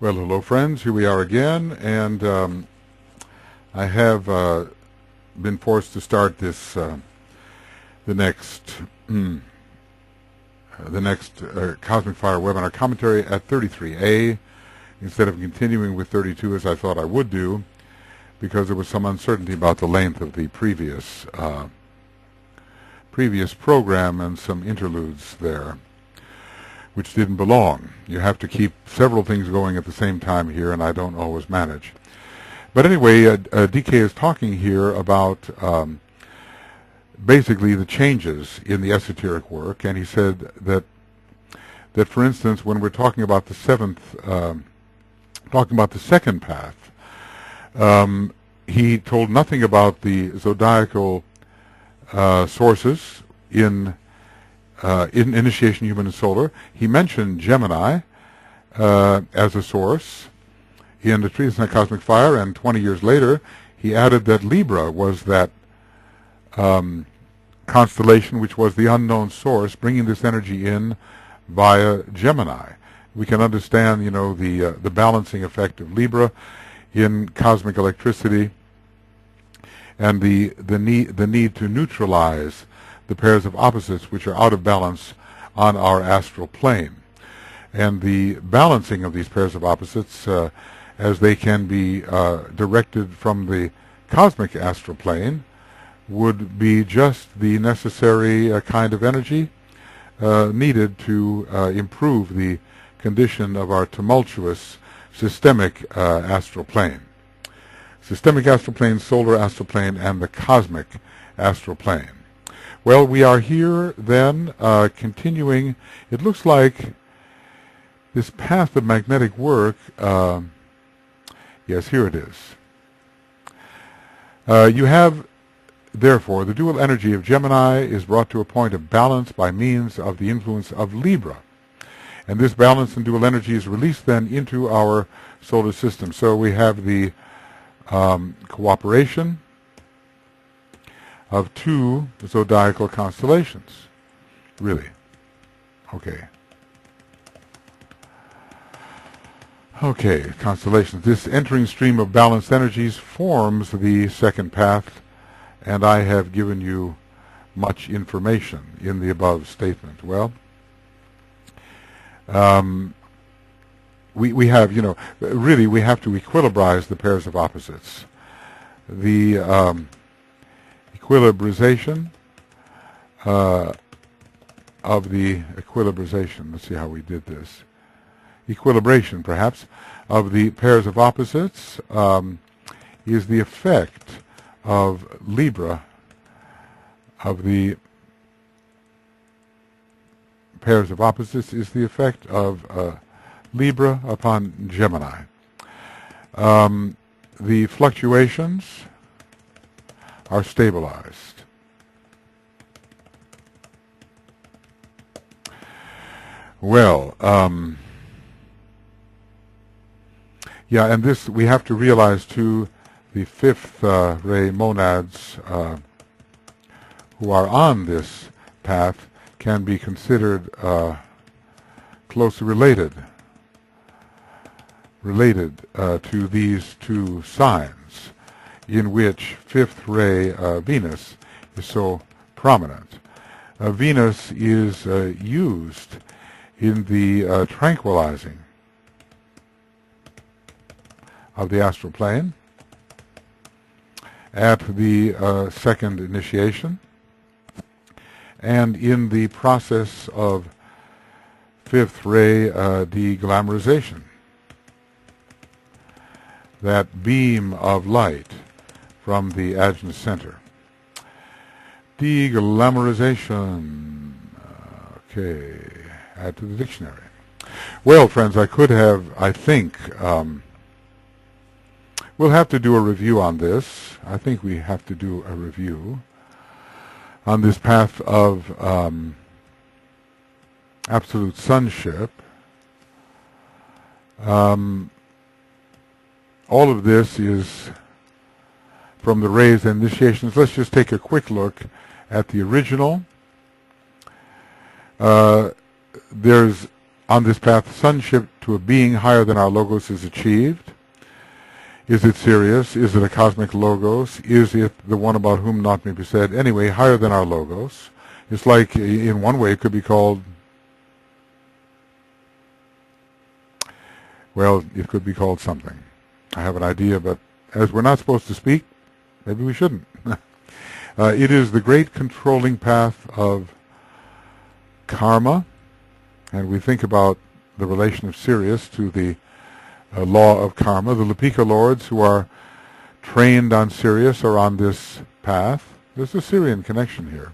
Well, hello, friends. Here we are again, and I have been forced to start this the next Cosmic Fire webinar commentary at 33A instead of continuing with 32 as I thought I would do, because there was some uncertainty about the length of the previous program and some interludes there, which didn't belong. You have to keep several things going at the same time here, and I don't always manage. But anyway, DK is talking here about basically the changes in the esoteric work, and he said that for instance, when we're talking about the second path, he told nothing about the zodiacal sources in Initiation Human and Solar. He mentioned Gemini as a source in the Treatise on Cosmic Fire, and 20 years later he added that Libra was that constellation which was the unknown source, bringing this energy in via Gemini. We can understand, the balancing effect of Libra in cosmic electricity, and the need to neutralize the pairs of opposites which are out of balance on our astral plane. And the balancing of these pairs of opposites, as they can be directed from the cosmic astral plane, would be just the necessary kind of energy needed to improve the condition of our tumultuous systemic astral plane. Systemic astral plane, solar astral plane, and the cosmic astral plane. Well, we are here then continuing. It looks like this path of magnetic work, yes, here it is. You have, therefore, the dual energy of Gemini is brought to a point of balance by means of the influence of Libra. And this balance and dual energy is released then into our solar system. So we have the cooperation of two zodiacal constellations. Really. Okay. Okay, constellations. This entering stream of balanced energies forms the second path, and I have given you much information in the above statement. Well, we have, really we have to equilibrize the pairs of opposites. The equilibrization of the equilibrization, let's see how we did this, equilibration perhaps, of the pairs of opposites is the effect of Libra, of the pairs of opposites is the effect of Libra upon Gemini. The fluctuations are stabilized. Well, yeah, and this we have to realize too, the fifth ray monads who are on this path can be considered closely related to these two signs, in which fifth ray Venus is so prominent. Venus is used in the tranquilizing of the astral plane at the second initiation, and in the process of fifth ray deglamorization, that beam of light from the Ajna center. Deglamorization. Okay, add to the dictionary. Well, friends, I could have, I think, we'll have to do a review on this. I think we have to do a review on this path of absolute sonship. All of this is from the rays and initiations. Let's just take a quick look at the original. There's On this path, sonship to a being higher than our logos is achieved. Is it Sirius? Is it a cosmic logos? Is it the one about whom not may be said? Anyway, higher than our logos. It's like, in one way, it could be called, well, it could be called something. I have an idea, but as we're not supposed to speak, maybe we shouldn't. It is the great controlling path of karma, and we think about the relation of Sirius to the law of karma. The Lepika lords who are trained on Sirius are on this path. There's a Sirian connection here.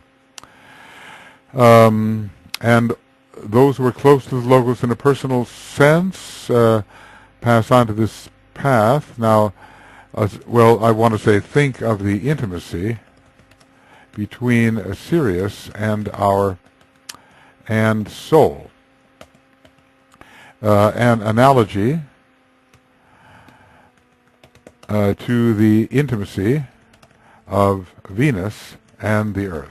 And those who are close to the logos in a personal sense pass on to this path. Now, well, I want to say think of the intimacy between Sirius and soul. An analogy to the intimacy of Venus and the Earth.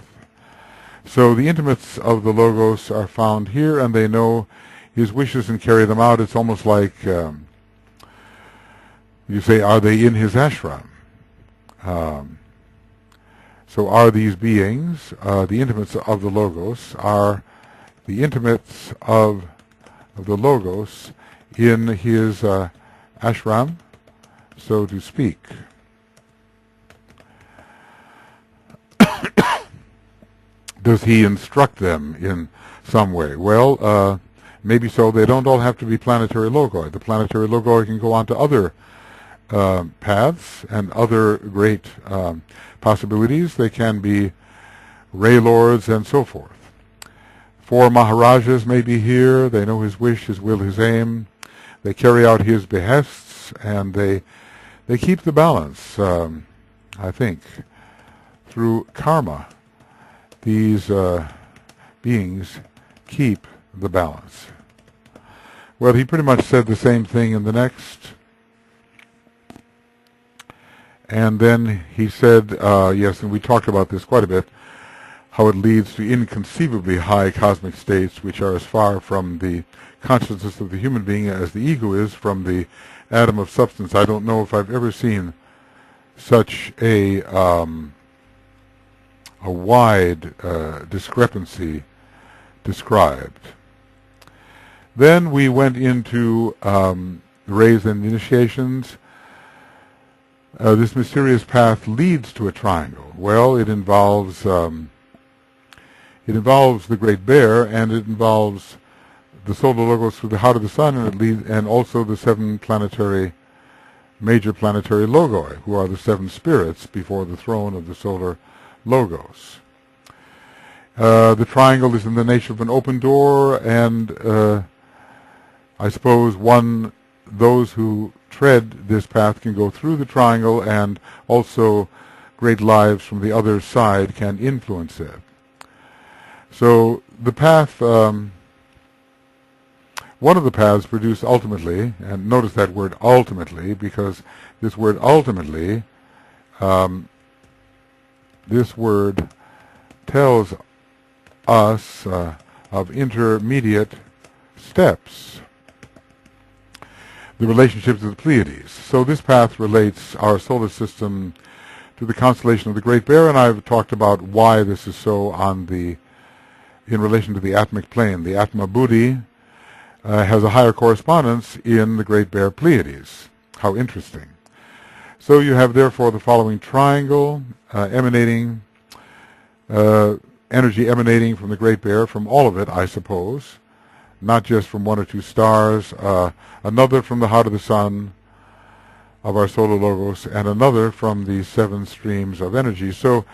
So the intimates of the logos are found here, and they know his wishes and carry them out. It's almost like you say, are they in his ashram? So are these beings, the intimates of the logos, are the intimates of the logos in his ashram, so to speak. Does he instruct them in some way? Well, maybe so. They don't all have to be planetary logoi. The planetary logoi can go on to other paths and other great possibilities. They can be Ray Lords and so forth. 4 Maharajas may be here. They know his wish, his will, his aim. They carry out his behests, and they keep the balance, I think, through karma. These beings keep the balance. Well, he pretty much said the same thing in the next. And then he said, yes, and we talked about this quite a bit, how it leads to inconceivably high cosmic states which are as far from the consciousness of the human being as the ego is from the atom of substance. I don't know if I've ever seen such a wide discrepancy described. Then we went into rays and initiations. This mysterious path leads to a triangle. Well, it involves the Great Bear, and it involves the solar logos through the heart of the sun, and also the 7 major planetary logoi, who are the 7 spirits before the throne of the solar logos. The triangle is in the nature of an open door, and I suppose those who tread this path can go through the triangle, and also great lives from the other side can influence it. So the path, one of the paths produced ultimately, and notice that word ultimately, because this word ultimately, this word tells us of intermediate steps, the relationships of the Pleiades. So this path relates our solar system to the constellation of the Great Bear, and I've talked about why this is so in relation to the atmic plane. The Atma Buddhi has a higher correspondence in the Great Bear Pleiades. How interesting. So you have therefore the following triangle energy emanating from the Great Bear, from all of it, I suppose, not just from 1 or 2 stars, another from the heart of the sun of our solar logos, and another from the 7 streams of energy, so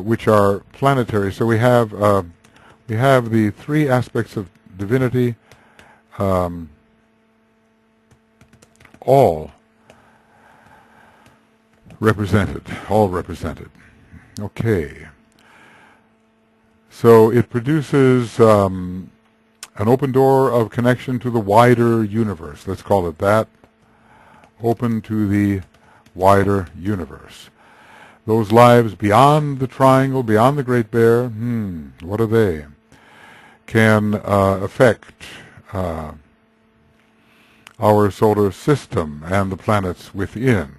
which are planetary. So we have the 3 aspects of divinity, all represented. Okay. So it produces an open door of connection to the wider universe. Let's call it that. Open to the wider universe. Those lives beyond the triangle, beyond the Great Bear, what are they? Can affect our solar system and the planets within.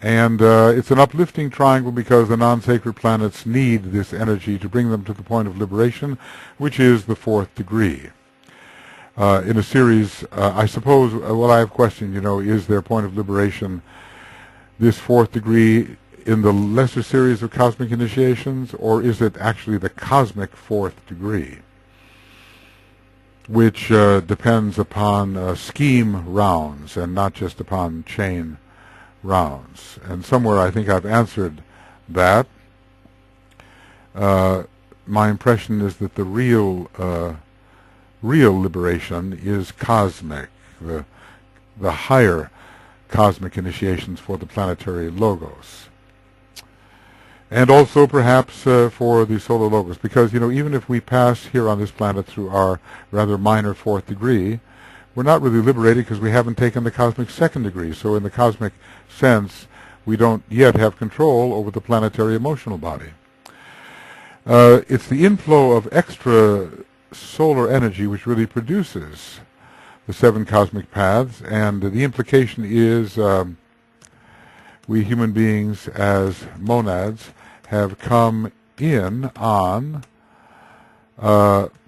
And it's an uplifting triangle because the non-sacred planets need this energy to bring them to the point of liberation, which is the fourth degree. In a series, I suppose, what I have questioned, is their point of liberation this fourth degree in the lesser series of cosmic initiations, or is it actually the cosmic fourth degree, which depends upon scheme rounds and not just upon chain rounds? And somewhere I think I've answered that. My impression is that the real liberation is cosmic, the higher cosmic initiations for the planetary logos. And also perhaps for the solar logos, because even if we pass here on this planet through our rather minor fourth degree, we're not really liberated because we haven't taken the cosmic second degree. So in the cosmic sense, we don't yet have control over the planetary emotional body. It's the inflow of extra solar energy which really produces the seven cosmic paths, and the implication is we human beings as monads have come in on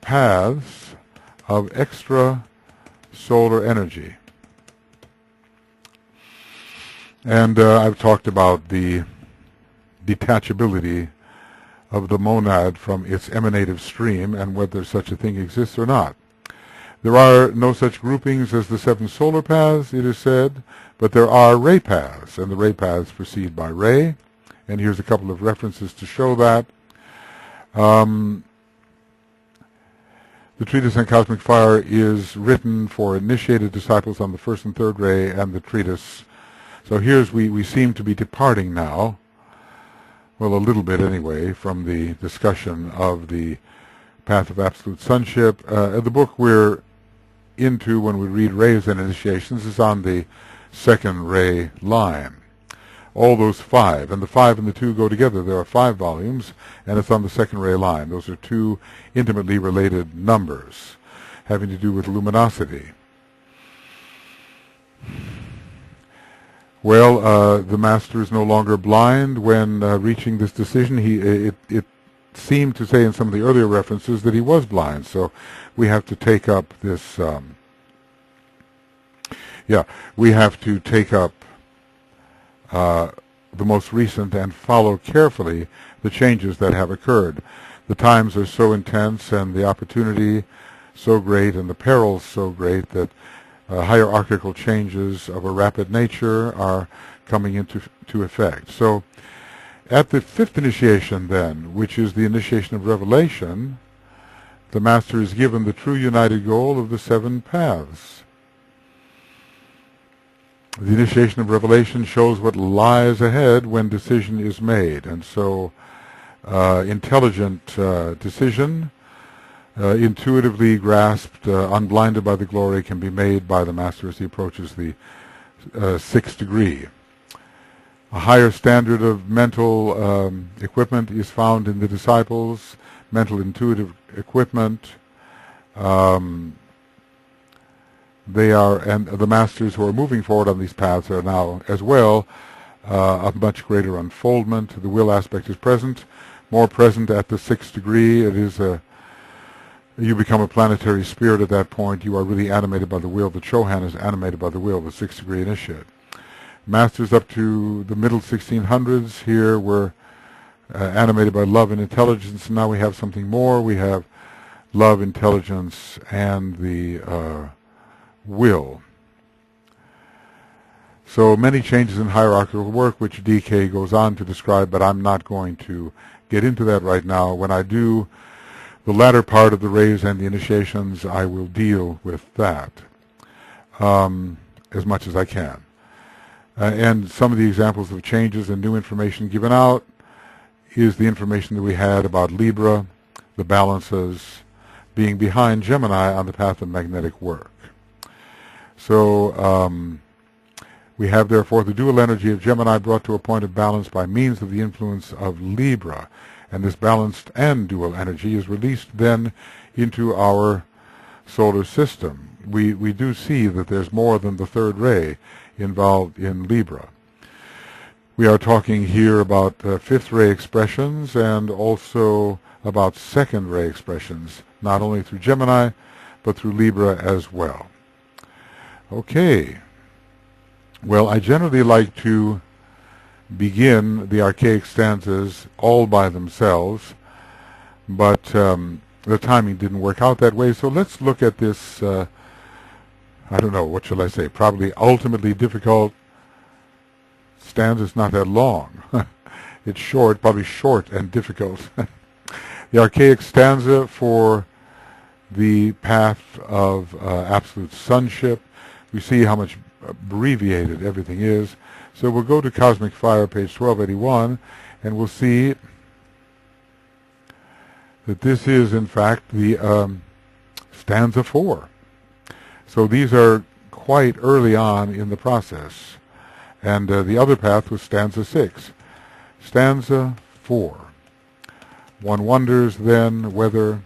paths of extra solar energy. And I've talked about the detachability of the monad from its emanative stream and whether such a thing exists or not. There are no such groupings as the seven solar paths, it is said, but there are ray paths, and the ray paths proceed by ray. And here's a couple of references to show that. The treatise on cosmic fire is written for initiated disciples on the first and third ray, and the treatise. So here's we seem to be departing now, well, a little bit anyway, from the discussion of the path of absolute sonship. The book we're into when we read rays and initiations is on the second ray line. All those five, and the 5 and the 2 go together. There are 5 volumes, and it's on the second ray line. Those are two intimately related numbers having to do with luminosity. Well, the master is no longer blind when reaching this decision. It seemed to say in some of the earlier references that he was blind, so we have to take up this. We have to take up the most recent and follow carefully the changes that have occurred. The times are so intense and the opportunity so great and the perils so great that hierarchical changes of a rapid nature are coming into effect. So at the fifth initiation then, which is the initiation of revelation, the master is given the true united goal of the seven paths. The initiation of revelation shows what lies ahead when decision is made. And so intelligent decision, intuitively grasped, unblinded by the glory, can be made by the master as he approaches the sixth degree. A higher standard of mental equipment is found in the disciples, mental intuitive equipment. They are, and the masters who are moving forward on these paths are now as well a much greater unfoldment. The will aspect is present, more present at the sixth degree. It is you become a planetary spirit at that point. You are really animated by the will. The Chohan is animated by the will, the sixth degree initiate. Masters up to the middle 1600s here were animated by love and intelligence. Now we have something more. We have love, intelligence, and the will. So many changes in hierarchical work, which DK goes on to describe, but I'm not going to get into that right now. When I do the latter part of the rays and the initiations, I will deal with that as much as I can. And some of the examples of changes and new information given out is the information that we had about Libra, the balances being behind Gemini on the path of magnetic work. So we have therefore the dual energy of Gemini brought to a point of balance by means of the influence of Libra. And this balanced and dual energy is released then into our solar system. We do see that there's more than the third ray involved in Libra. We are talking here about fifth ray expressions and also about second ray expressions, not only through Gemini, but through Libra as well. Okay. Well, I generally like to begin the archaic stanzas all by themselves, but the timing didn't work out that way, so let's look at this, I don't know, what shall I say, probably ultimately difficult stanza's not that long. It's short, probably short and difficult. The archaic stanza for the path of absolute sonship. We see how much abbreviated everything is. So we'll go to Cosmic Fire, page 1281, and we'll see that this is, in fact, the stanza 4. So these are quite early on in the process. And the other path was stanza 6. Stanza 4. One wonders then whether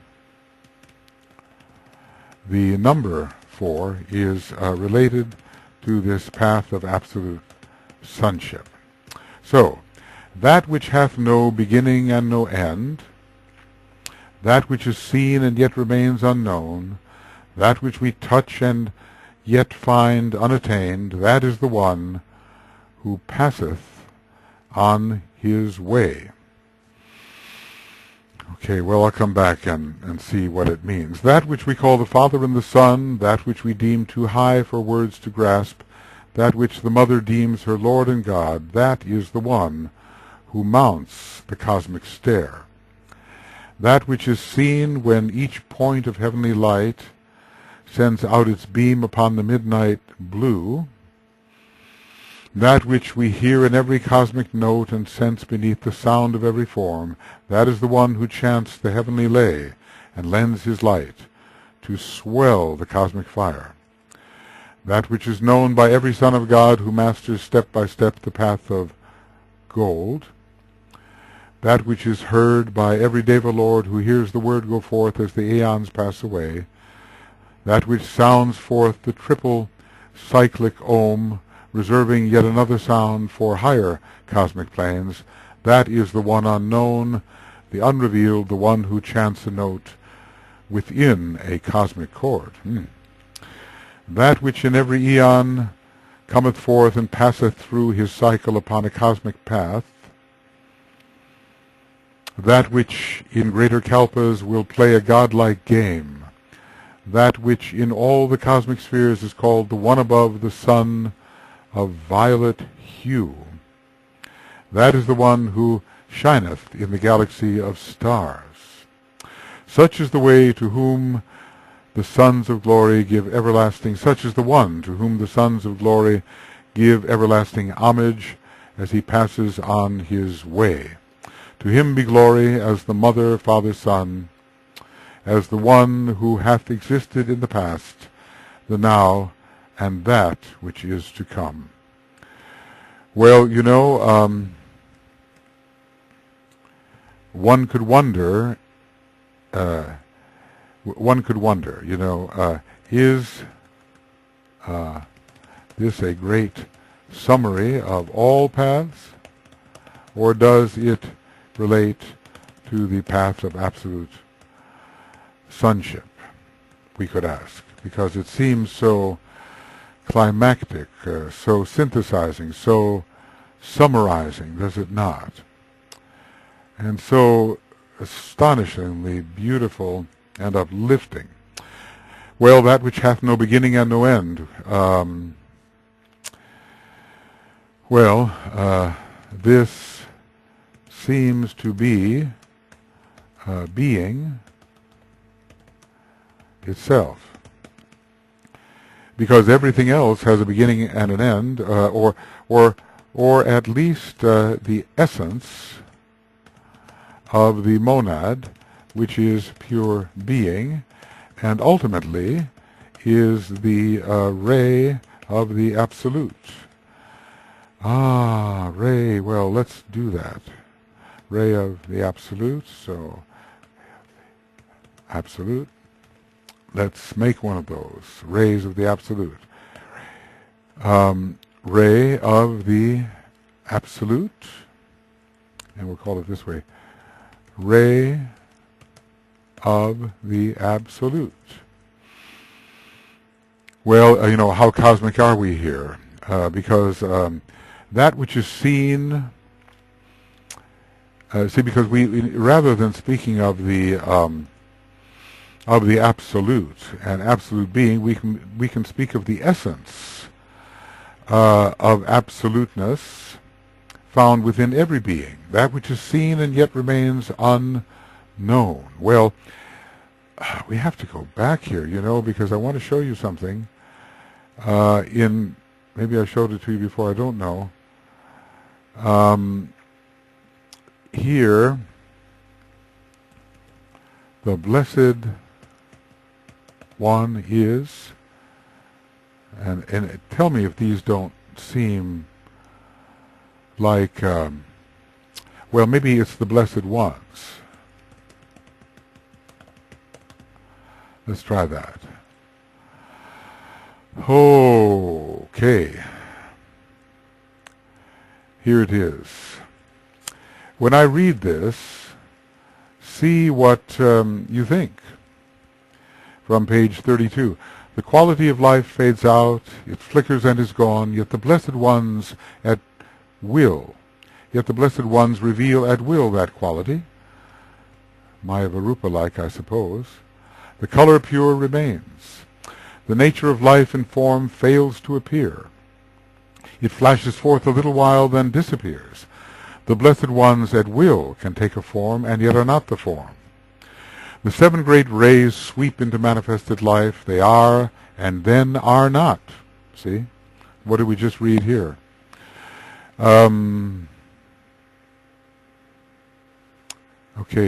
the number 4 is related to this path of absolute sonship. So, that which hath no beginning and no end, that which is seen and yet remains unknown, that which we touch and yet find unattained, that is the one who passeth on his way. Okay, well, I'll come back and see what it means. That which we call the Father and the Son, that which we deem too high for words to grasp, that which the Mother deems her Lord and God, that is the one who mounts the cosmic stair. That which is seen when each point of heavenly light sends out its beam upon the midnight blue, that which we hear in every cosmic note and sense beneath the sound of every form, that is the one who chants the heavenly lay and lends his light to swell the cosmic fire. That which is known by every son of God who masters step by step the path of gold, that which is heard by every Deva Lord who hears the word go forth as the aeons pass away, that which sounds forth the triple cyclic Om, reserving yet another sound for higher cosmic planes, that is the one unknown, the unrevealed, the one who chants a note within a cosmic chord. That which in every eon cometh forth and passeth through his cycle upon a cosmic path, that which in greater kalpas will play a godlike game, that which in all the cosmic spheres is called the one above the sun of violet hue, that is the one who shineth in the galaxy of stars. Such is the way to whom the sons of glory give everlasting, such is the one to whom the sons of glory give everlasting homage as he passes on his way. To him be glory as the Mother, Father, Son, as the one who hath existed in the past, the now, and that which is to come. Well, you know, one could wonder, you know, is this a great summary of all paths, or does it relate to the path of absolute sonship, we could ask, because it seems so climactic, so synthesizing, so summarizing, does it not? And so astonishingly beautiful and uplifting. Well, that which hath no beginning and no end. This seems to be being itself, because everything else has a beginning and an end, or at least the essence of the monad, which is pure being, and ultimately is the ray of the absolute. Ray, well, let's do that. Ray of the absolute, so absolute, let's make one of those. Rays of the Absolute. Ray of the Absolute. And we'll call it this way. Ray of the Absolute. Well, how cosmic are we here? Because that which is seen, because we rather than speaking of the absolute and absolute being, we can speak of the essence of absoluteness found within every being, that which is seen and yet remains unknown. Well, we have to go back here, because I want to show you something. Maybe I showed it to you before, I don't know. Here, the Blessed One is, and tell me if these don't seem like, well, maybe it's the Blessed Ones. Let's try that. Okay. Here it is. When I read this, see what you think. From page 32. The quality of life fades out, it flickers and is gone, yet the Blessed Ones at will. Yet the Blessed Ones reveal at will that quality. Mayavarupa-like, I suppose. The color pure remains. The nature of life and form fails to appear. It flashes forth a little while, then disappears. The Blessed Ones at will can take a form, and yet are not the form. The seven great rays sweep into manifested life. They are, and then are not. See? What did we just read here? Okay,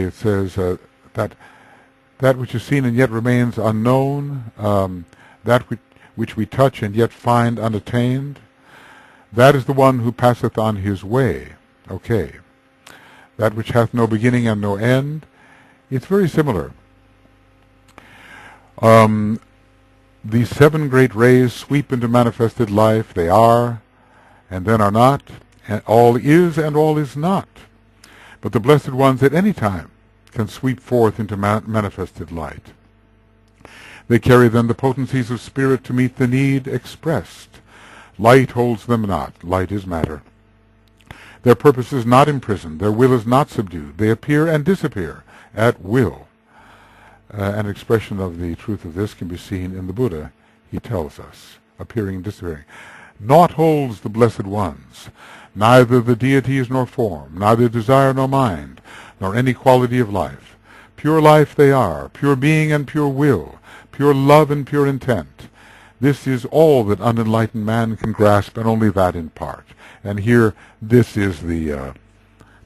it says that which is seen and yet remains unknown, that which we touch and yet find unattained, that is the one who passeth on his way. Okay. That which hath no beginning and no end. It's very similar. These seven great rays sweep into manifested life. They are, and then are not, and all is and all is not. But the Blessed Ones at any time can sweep forth into manifested light. They carry then the potencies of spirit to meet the need expressed. Light holds them not. Light is matter. Their purpose is not imprisoned. Their will is not subdued. They appear and disappear at will. An expression of the truth of this can be seen in the Buddha. He tells us, appearing and disappearing. Naught holds the Blessed Ones, neither the deities nor form, neither desire nor mind, nor any quality of life. Pure life they are, pure being and pure will, pure love and pure intent. This is all that unenlightened man can grasp, and only that in part. And here, these are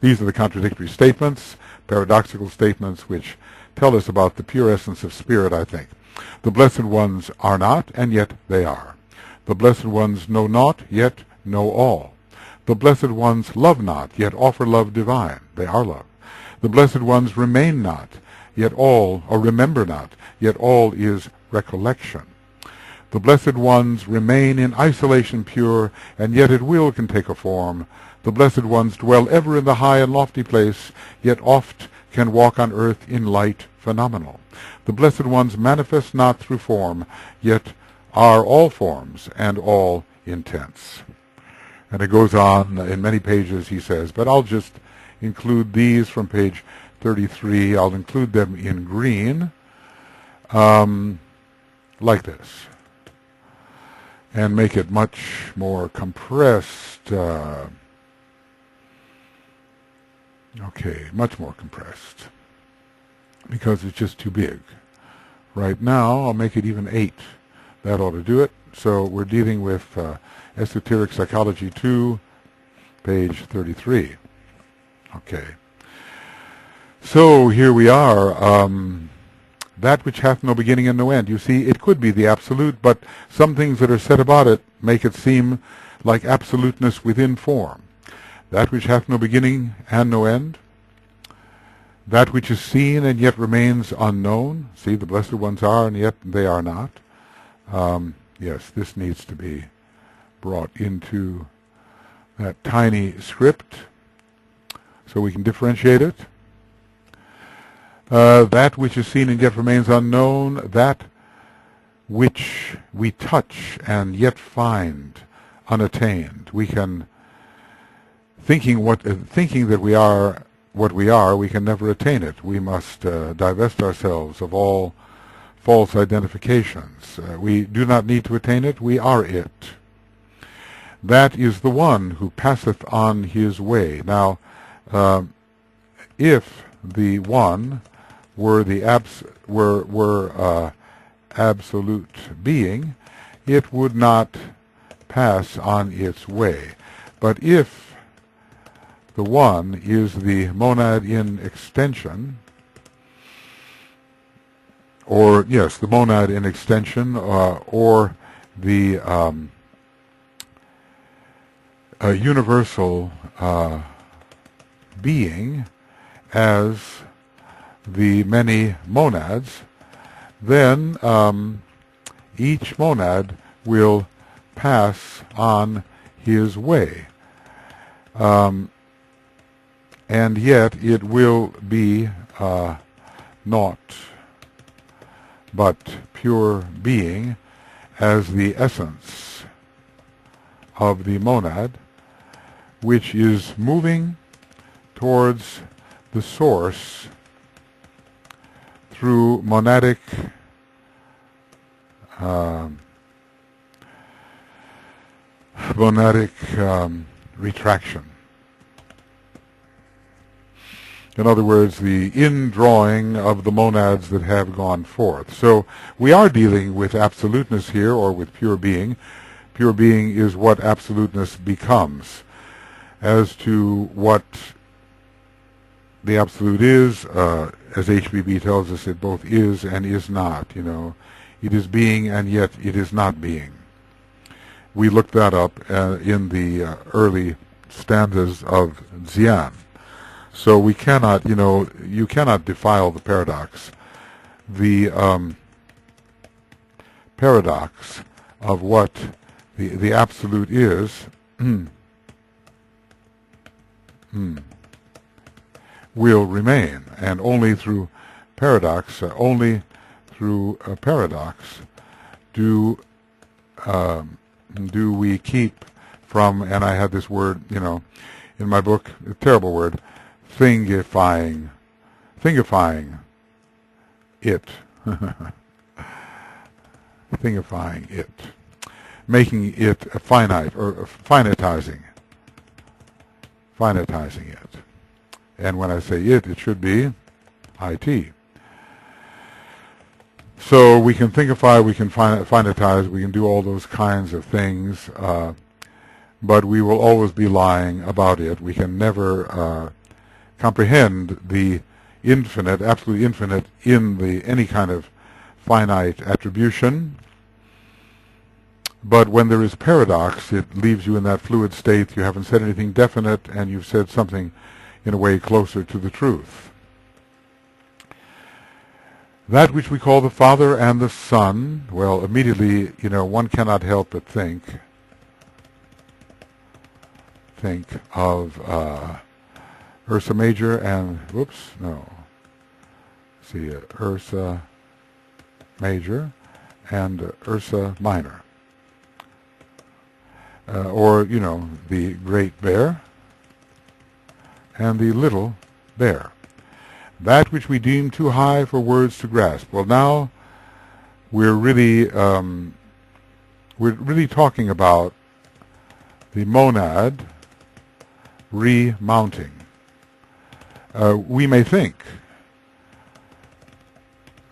the contradictory statements, paradoxical statements, which tell us about the pure essence of spirit, I think. The Blessed Ones are not, and yet they are. The Blessed Ones know not, yet know all. The Blessed Ones love not, yet offer love divine. They are love. The Blessed Ones remain not, yet all, or remember not, yet all is recollection. The Blessed Ones remain in isolation pure, and yet at will can take a form. The Blessed Ones dwell ever in the high and lofty place, yet oft can walk on earth in light phenomenal. The Blessed Ones manifest not through form, yet are all forms and all intents. And it goes on in many pages, he says, but I'll just include these from page 33. I'll include them in green, like this, and make it much more compressed. Okay, much more compressed, because it's just too big. Right now, I'll make it even 8. That ought to do it. So we're dealing with Esoteric Psychology 2, page 33. Okay. So here we are. That which hath no beginning and no end. You see, it could be the absolute, but some things that are said about it make it seem like absoluteness within form. That which hath no beginning and no end. That which is seen and yet remains unknown. See, the Blessed Ones are and yet they are not. Yes, this needs to be brought into that tiny script so we can differentiate it. That which is seen and yet remains unknown, that which we touch and yet find unattained. We can, thinking that we are what we are, we can never attain it. We must divest ourselves of all false identifications. We do not need to attain it, we are it. That is the one who passeth on his way. Now, if the one were the absolute being, it would not pass on its way. But if the one is the monad in extension, or yes, the monad in extension, or the universal being as the many monads, then each monad will pass on his way. And yet it will be naught but pure being as the essence of the monad, which is moving towards the source through monadic retraction. In other words, the indrawing of the monads that have gone forth. So we are dealing with absoluteness here, or with pure being. Pure being is what absoluteness becomes. As to what the absolute is, as HBB tells us, it both is and is not. You know, it is being and yet it is not being. We looked that up in the early stanzas of Dzyan. So we cannot, you cannot defile the paradox. The paradox of what the absolute is will remain, and only through paradox, do we keep from, and I had this word, in my book, a terrible word, thingifying it, thingifying it, making it a finite, or finitizing it. And when I say it should be IT. So we can thingify, we can finitize, we can do all those kinds of things, but we will always be lying about it. We can never comprehend the infinite, absolute infinite, in any kind of finite attribution. But when there is paradox, it leaves you in that fluid state. You haven't said anything definite, and you've said something in a way closer to the truth. That which we call the Father and the Son, well, immediately, one cannot help but think of Ursa Major and, Ursa Major and Ursa Minor. Or, the Great Bear and the Little Bear. That which we deem too high for words to grasp. Well, now we're really talking about the monad remounting. We may think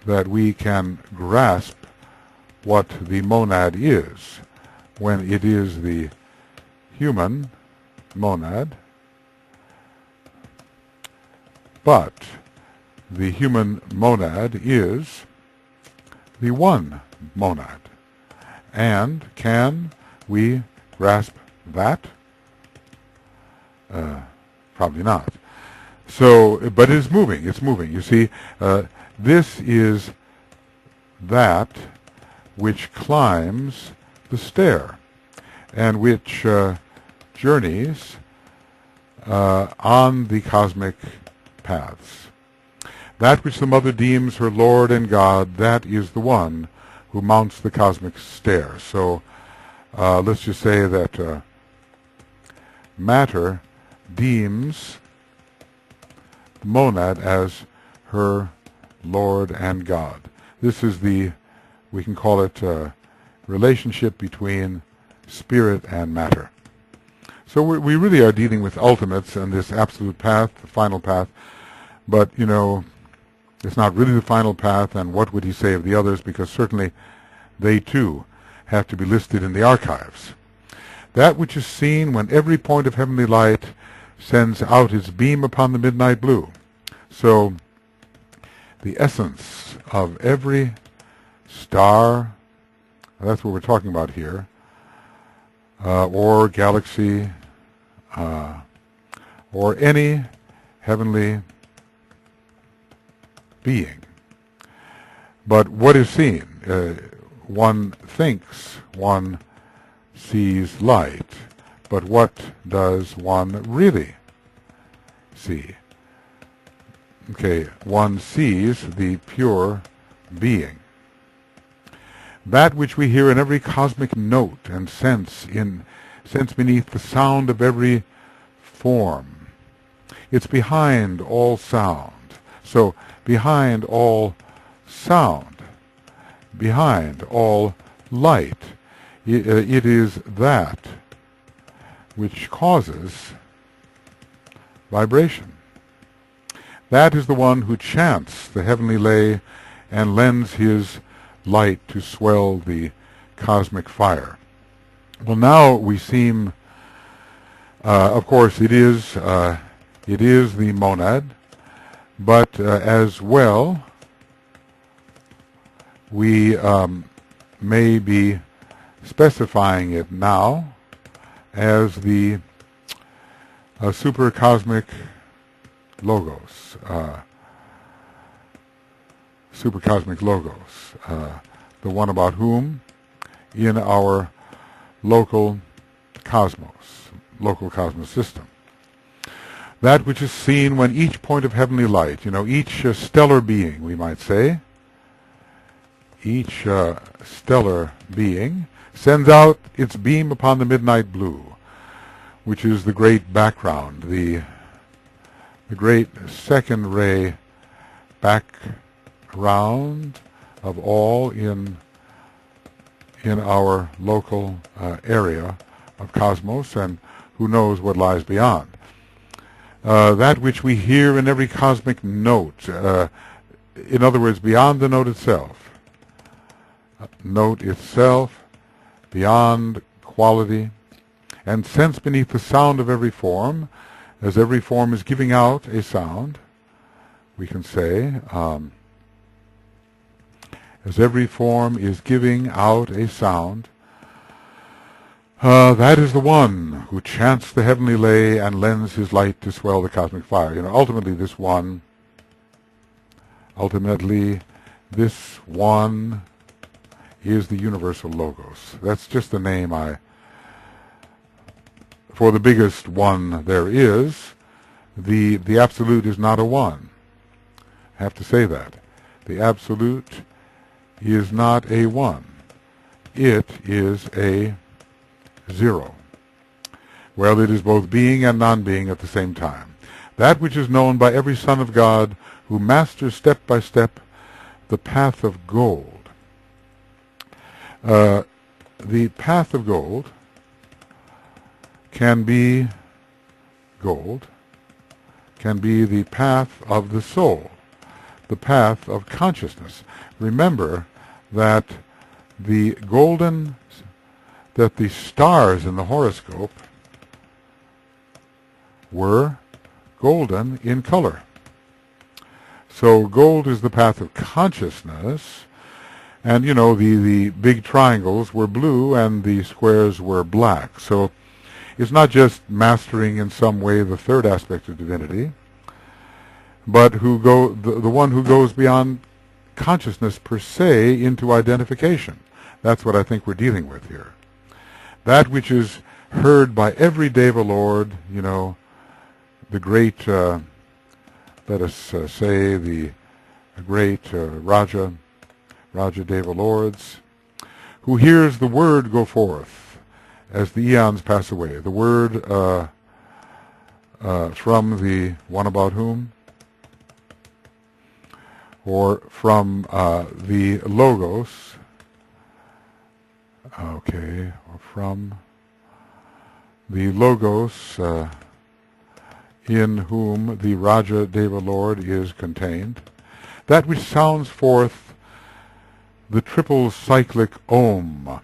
that we can grasp what the monad is when it is the human monad, but the human monad is the one monad. And can we grasp that? Probably not. So, but it's moving. It's moving. You see, this is that which climbs the stair and which journeys on the cosmic paths. That which the mother deems her Lord and God, that is the one who mounts the cosmic stair. So let's just say that matter deems the monad as her Lord and God. This is we can call it relationship between spirit and matter. So we really are dealing with ultimates and this absolute path, the final path, but, you know, it's not really the final path, and what would he say of the others, because certainly they too have to be listed in the archives. That which is seen when every point of heavenly light sends out its beam upon the midnight blue. So the essence of every star, that's what we're talking about here, or galaxy, or any heavenly being. But what is seen? One thinks one sees light, but what does one really see? Okay, one sees the pure being. That which we hear in every cosmic note and sense beneath the sound of every form. It's behind all sound. So behind all sound, behind all light, it is that which causes vibration. That is the one who chants the heavenly lay and lends his light to swell the cosmic fire. Well, now we seem, of course, it is the monad, but as well, we may be specifying it now as the supercosmic logos, the one about whom in our local cosmos system. That which is seen when each point of heavenly light, you know, each stellar being, we might say, each stellar being sends out its beam upon the midnight blue, which is the great background, the great second ray background of all in our local area of cosmos, and who knows what lies beyond. That which we hear in every cosmic note, in other words, beyond the note itself, beyond quality, and sense beneath the sound of every form, as every form is giving out a sound, we can say, as every form is giving out a sound, that is the one who chants the heavenly lay and lends his light to swell the cosmic fire. You know, ultimately this one is the universal logos. That's just the name for the biggest one there is. The absolute is not a one. I have to say that. The absolute is not a one. It is a zero. Well, it is both being and non-being at the same time. That which is known by every son of God who masters step by step the path of gold. The path of gold can be the path of the soul, the path of consciousness. Remember that the stars in the horoscope were golden in color. So gold is the path of consciousness, and you know, the big triangles were blue and the squares were black. So it's not just mastering in some way the third aspect of divinity, but the one who goes beyond consciousness per se into identification. That's what I think we're dealing with here. That which is heard by every Deva Lord, you know, the great, let us say, the great Raja Deva Lords, who hears the word go forth as the eons pass away. The word from the one about whom, or from the Logos, okay, or from the Logos in whom the Raja Deva Lord is contained, that which sounds forth the triple cyclic Om.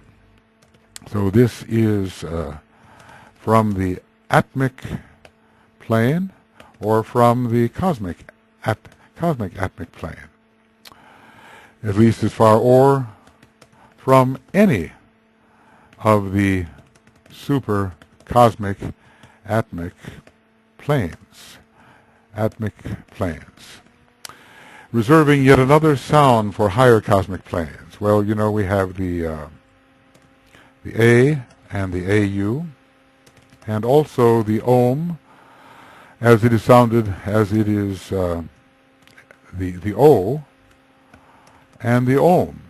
So this is from the Atmic plane or from the cosmic Atmic plane, at least as far, or from any of the super cosmic Atmic planes, reserving yet another sound for higher cosmic planes. Well, you know, we have the A and the AU, and also the Om, as it is sounded, as it is the O and the Om,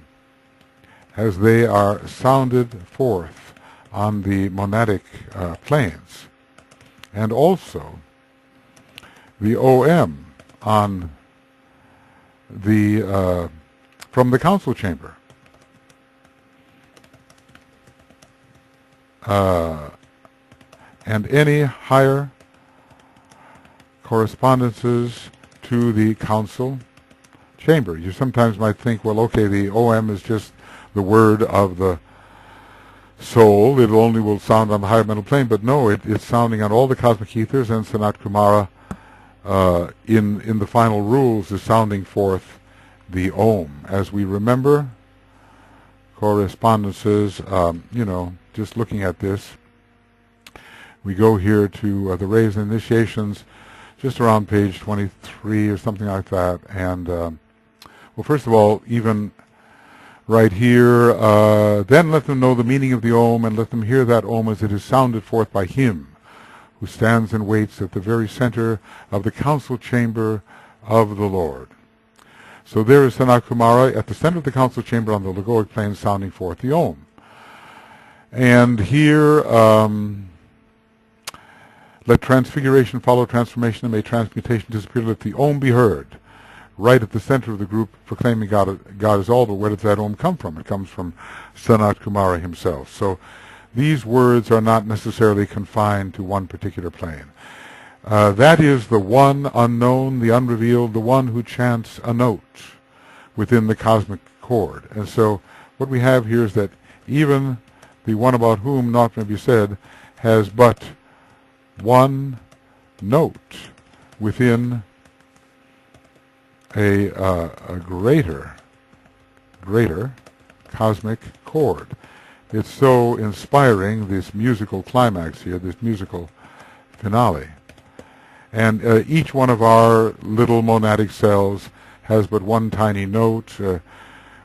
as they are sounded forth on the monadic planes, and also the OM on the from the council chamber. And any higher correspondences to the council chamber. You sometimes might think, well, okay, the OM is just the word of the soul. It only will sound on the higher mental plane, but no, it's sounding on all the cosmic ethers, and Sanat Kumara in the final rules is sounding forth the Om. As we remember, correspondences, you know, just looking at this, we go here to the rays and initiations, just around page 23 or something like that. And, well, first of all, even right here, then let them know the meaning of the Om, and let them hear that Om as it is sounded forth by him who stands and waits at the very center of the council chamber of the Lord. So there is Sanat Kumara at the center of the council chamber on the Logoic plane, sounding forth the Om. And here, let transfiguration follow transformation, and may transmutation disappear. Let the Om be heard, right at the center of the group, proclaiming God is all. But where does that Om come from? It comes from Sanat Kumara himself. So these words are not necessarily confined to one particular plane. That is the one unknown, the unrevealed, the one who chants a note within the cosmic chord. And so what we have here is that even the one about whom naught may be said has but one note within a greater cosmic chord. It's so inspiring, this musical climax here, this musical finale. And each one of our little monadic cells has but one tiny note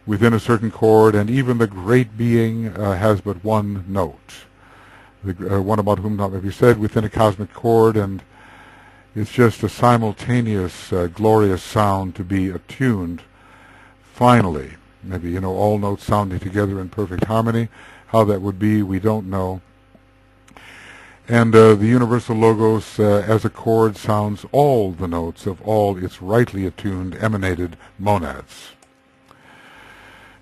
within a certain chord, and even the great being has but one note. The one about whom not may be said within a cosmic chord, and it's just a simultaneous, glorious sound to be attuned. Finally, maybe, you know, all notes sounding together in perfect harmony. How that would be, we don't know. And the universal Logos as a chord sounds all the notes of all its rightly attuned, emanated monads.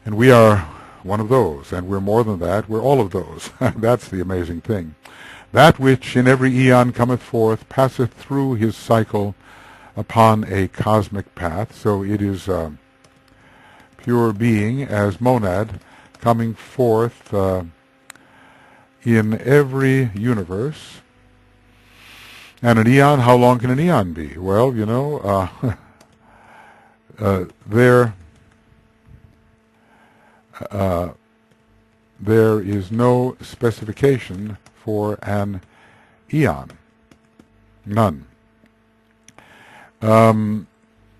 And we are one of those, and we're more than that, we're all of those. That's the amazing thing. That which in every eon cometh forth passeth through his cycle upon a cosmic path. So it is pure being as monad coming forth in every universe. And an eon, how long can an eon be? Well, you know, there is no specification for an eon. None.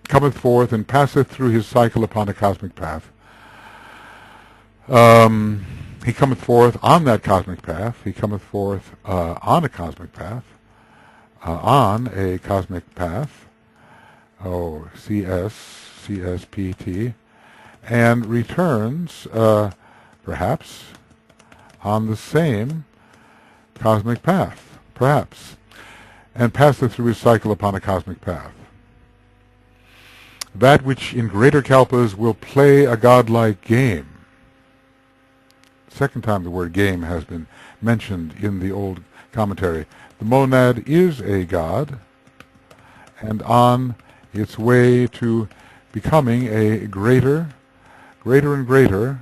cometh forth and passeth through his cycle upon a cosmic path. He cometh forth on that cosmic path. He cometh forth on a cosmic path. On a cosmic path. Oh, CSPT. And returns, perhaps, on the same cosmic path. Perhaps. And passeth through his cycle upon a cosmic path. That which in greater kalpas will play a godlike game. Second time the word game has been mentioned in the old commentary. The monad is a god, and on its way to becoming a greater and greater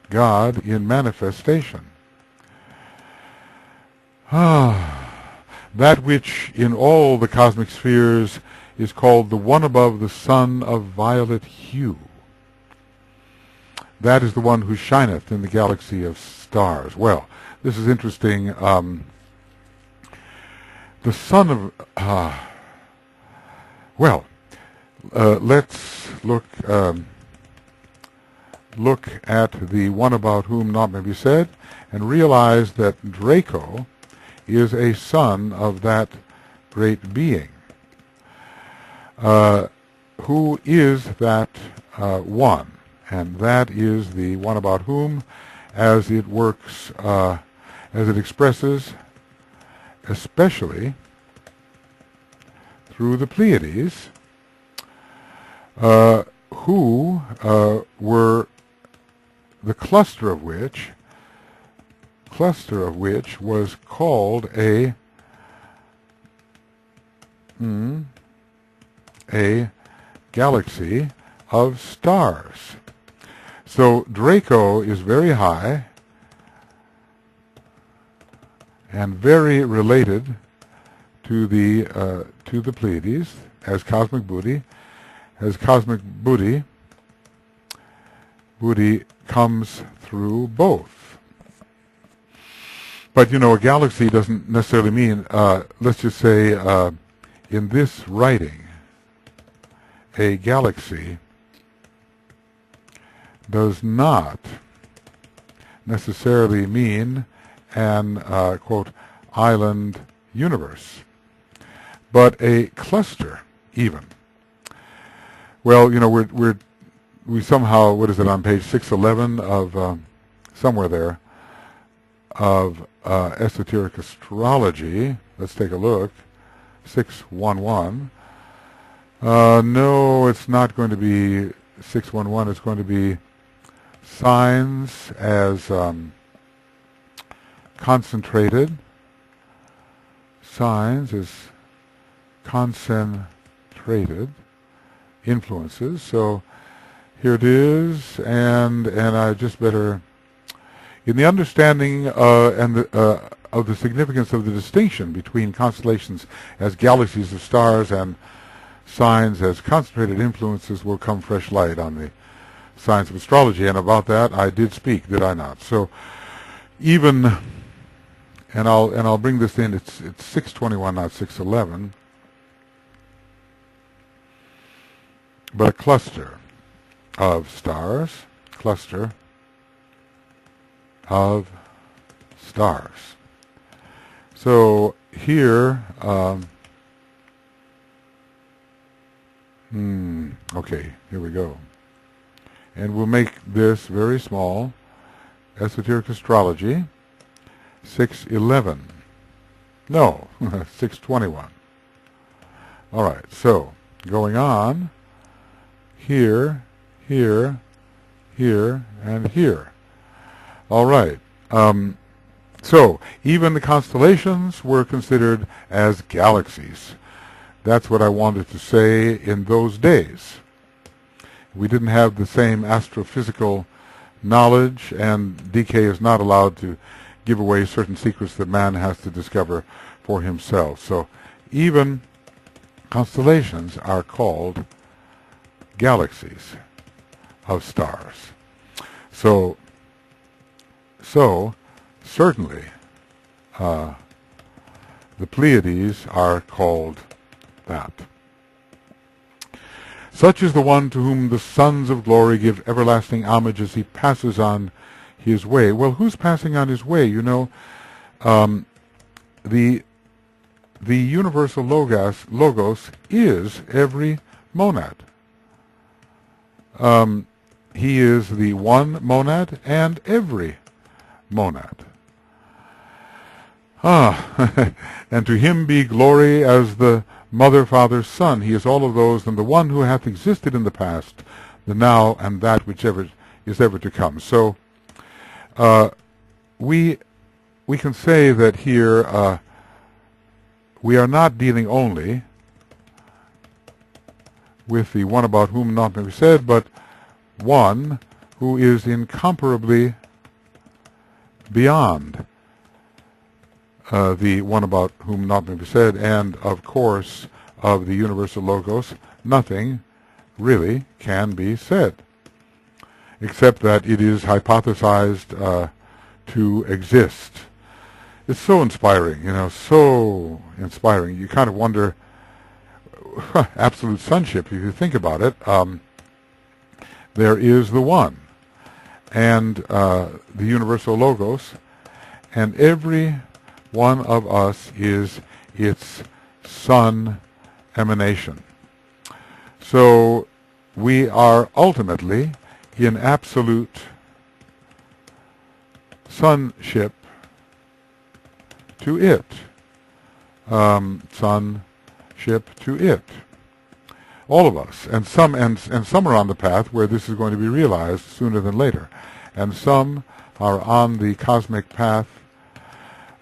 God in manifestation. That which in all the cosmic spheres is called the one above the sun of violet hue. That is the one who shineth in the galaxy of stars. Well, this is interesting. The sun of... let's look at the one about whom naught may be said, and realize that Draco is a son of that great being. Who is that one? And that is the one about whom, as it works, as it expresses, especially through the Pleiades, who were the cluster of which was called a galaxy of stars. So Draco is very high and very related to the Pleiades as cosmic Buddhi. As cosmic Buddhi comes through both. But, a galaxy doesn't necessarily mean, let's just say, in this writing, a galaxy does not necessarily mean an, quote, island universe, but a cluster, even. Well, we somehow, what is it, on page 611 of, somewhere there, of esoteric astrology. Let's take a look. 611. No, it's not going to be 611. It's going to be signs as concentrated. Signs as concentrated influences. So here it is, and I just better, in the understanding of the significance of the distinction between constellations as galaxies of stars and signs as concentrated influences, will come fresh light on the science of astrology, and about that I did speak, did I not? So even, and I'll bring this in. It's 621, not 611, but a cluster of stars, cluster of stars. So here, okay, here we go. And we'll make this very small. Esoteric astrology, 611. No, 621. All right, so going on, here, here, here, and here. All right. So even the constellations were considered as galaxies. That's what I wanted to say in those days. We didn't have the same astrophysical knowledge, and DK is not allowed to give away certain secrets that man has to discover for himself. So even constellations are called galaxies of stars. So certainly The Pleiades are called that. Such is the one to whom the sons of glory give everlasting homage as he passes on his way. Well, who's passing on his way? You know, the universal logos is every monad. He is the one monad and every monad. And to him be glory as the Mother, Father, Son. He is all of those, and the one who hath existed in the past, the now, and that which ever is ever to come. So we can say that here we are not dealing only with the one about whom not may be said, but one who is incomparably beyond the one about whom not may be said, and of course of the universal logos, nothing really can be said, except that it is hypothesized to exist. It's so inspiring, you know, so inspiring. You kind of wonder, absolute sonship, if you think about it. There is the one, and the universal logos, and every one of us is its son emanation. So we are ultimately in absolute sonship to it. Sonship to it. All of us. And some are on the path where this is going to be realized sooner than later. And some are on the cosmic path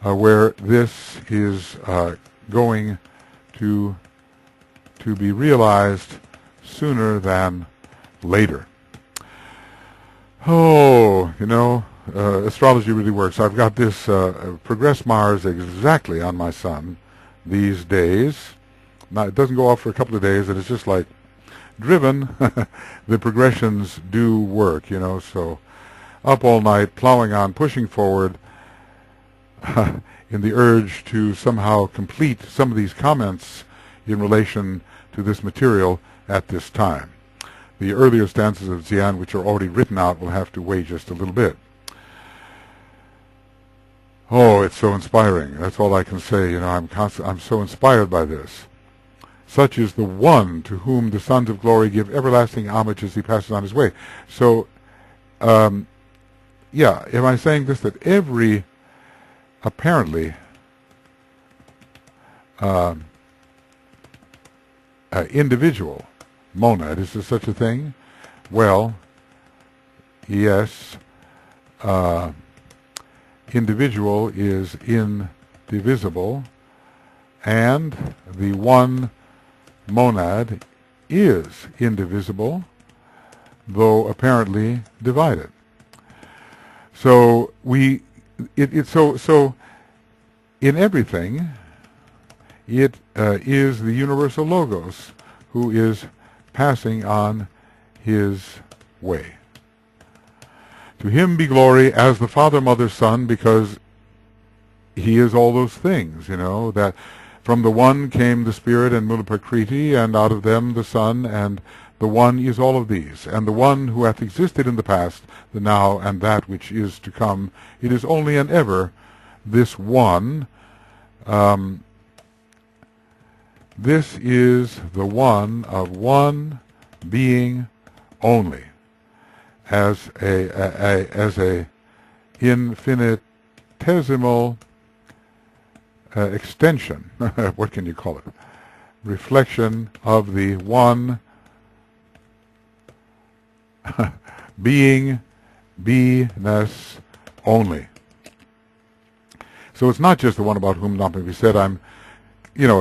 where this is going to be realized sooner than later. Oh, you know, astrology really works. I've got this progress Mars exactly on my sun these days. Now, it doesn't go off for a couple of days, and it's just like driven. The progressions do work, you know, so up all night, plowing on, pushing forward, in the urge to somehow complete some of these comments in relation to this material at this time. The earlier stanzas of Xian, which are already written out, will have to wait just a little bit. Oh, it's so inspiring. That's all I can say. You know, I'm so inspired by this. Such is the one to whom the sons of glory give everlasting homage as he passes on his way. So, yeah, am I saying this, that every apparently individual monad, is there such a thing? Well, yes, individual is indivisible, and the one monad is indivisible, though apparently divided. So so in everything, it is the universal logos who is passing on his way. To him be glory as the Father, Mother, Son, because he is all those things, you know, that from the one came the Spirit and Mulaprakriti, and out of them the Son, and the one is all of these. And the one who hath existed in the past, the now, and that which is to come, it is only and ever this one. This is the one of one being only, as a infinitesimal extension, what can you call it? Reflection of the one being, beingness only. So it's not just the one about whom not may be said. Of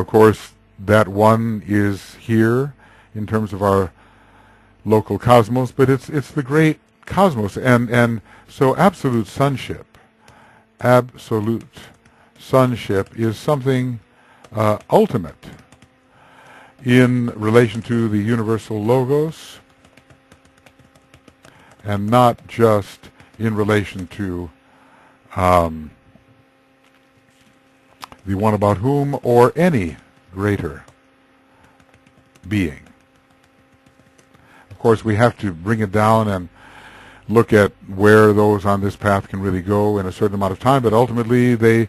course, that one is here in terms of our local cosmos, but it's the great cosmos, and so absolute sonship is something ultimate in relation to the universal logos, and not just in relation to the one about whom, or any greater being. Of course, we have to bring it down and look at where those on this path can really go in a certain amount of time, but ultimately they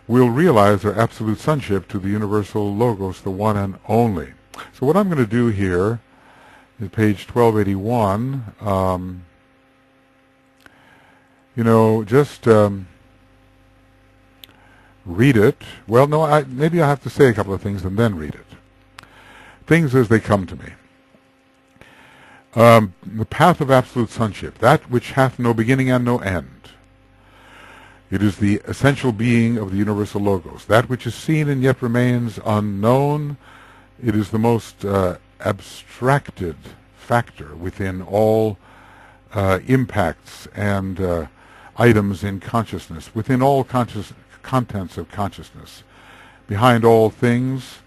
will realize their absolute sonship to the universal Logos, the one and only. So what I'm going to do here is page 1281, just read it. Well, no, maybe I have to say a couple of things and then read it. Things as they come to me. The path of absolute sonship, that which hath no beginning and no end. It is the essential being of the universal Logos, that which is seen and yet remains unknown. It is the most abstracted factor within all impacts and items in consciousness, within all contents of consciousness. Behind all things,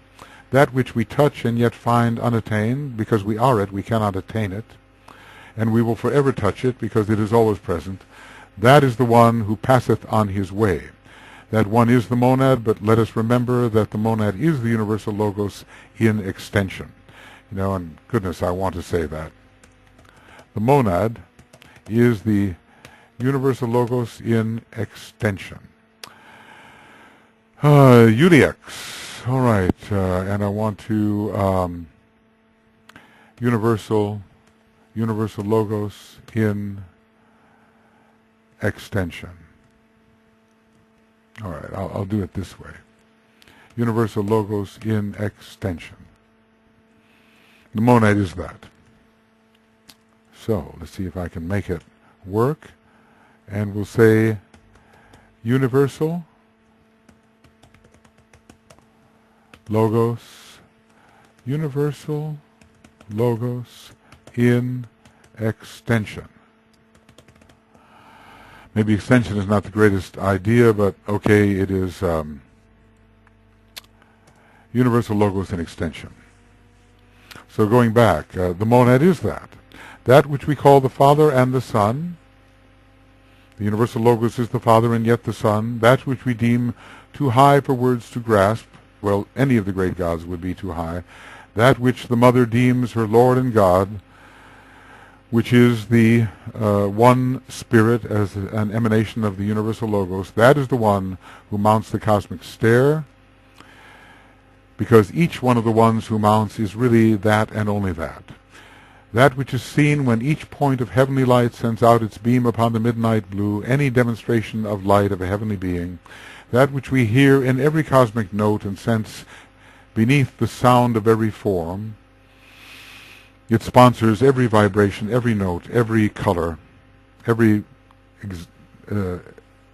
that which we touch and yet find unattained, because we are it, we cannot attain it, and we will forever touch it, because it is always present. That is the one who passeth on his way. That one is the monad, but let us remember that the monad is the universal Logos in extension. And goodness, I want to say that. The monad is the universal Logos in extension. Eudiox. All right, and I want to universal Logos in extension. All right, I'll do it this way. Universal Logos in extension. The monad is that. So let's see if I can make it work, and we'll say universal Logos, universal Logos in extension. Maybe extension is not the greatest idea, but okay, it is universal Logos in extension. So going back, the monad is that which we call the Father and the Son. The universal Logos is the Father and yet the Son, that which we deem too high for words to grasp. Well, any of the great gods would be too high. That which the Mother deems her Lord and God, which is the one Spirit as an emanation of the universal Logos, that is the one who mounts the cosmic stair, because each one of the ones who mounts is really that and only that. That which is seen when each point of heavenly light sends out its beam upon the midnight blue, any demonstration of light of a heavenly being, that which we hear in every cosmic note and sense beneath the sound of every form. It sponsors every vibration, every note, every color, every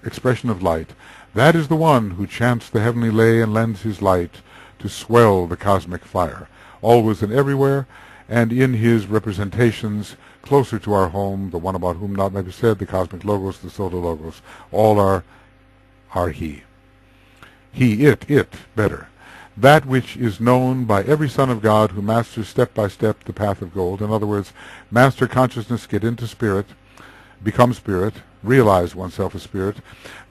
expression of light. That is the one who chants the heavenly lay and lends his light to swell the cosmic fire, always and everywhere, and in his representations closer to our home, the one about whom not may be said, the cosmic Logos, the Solar Logos, all are he. He, it, better. That which is known by every son of God who masters step by step the path of gold. In other words, master consciousness, get into spirit, become spirit, realize oneself a spirit.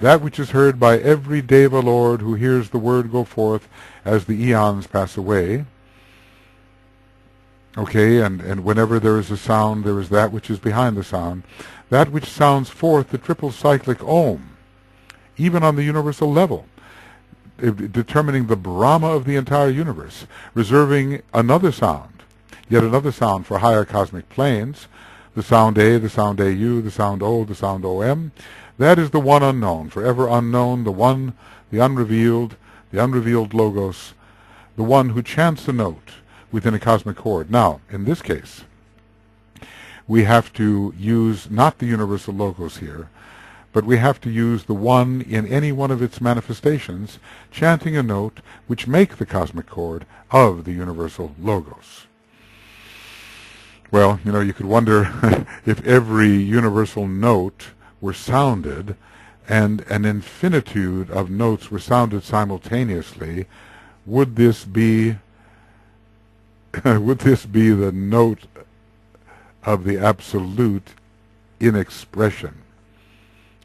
That which is heard by every Deva Lord who hears the word go forth as the eons pass away. Okay, and whenever there is a sound, there is that which is behind the sound. That which sounds forth the triple cyclic Om, even on the universal level, determining the Brahma of the entire universe, reserving another sound, yet another sound for higher cosmic planes, the sound A, the sound AU, the sound O, the sound OM. That is the one unknown, forever unknown, the one, the unrevealed Logos, the one who chants a note within a cosmic chord. Now, in this case, we have to use not the universal Logos here, but we have to use the one in any one of its manifestations, chanting a note which make the cosmic chord of the universal Logos. Well, you could wonder if every universal note were sounded and an infinitude of notes were sounded simultaneously, would this be the note of the absolute in expression?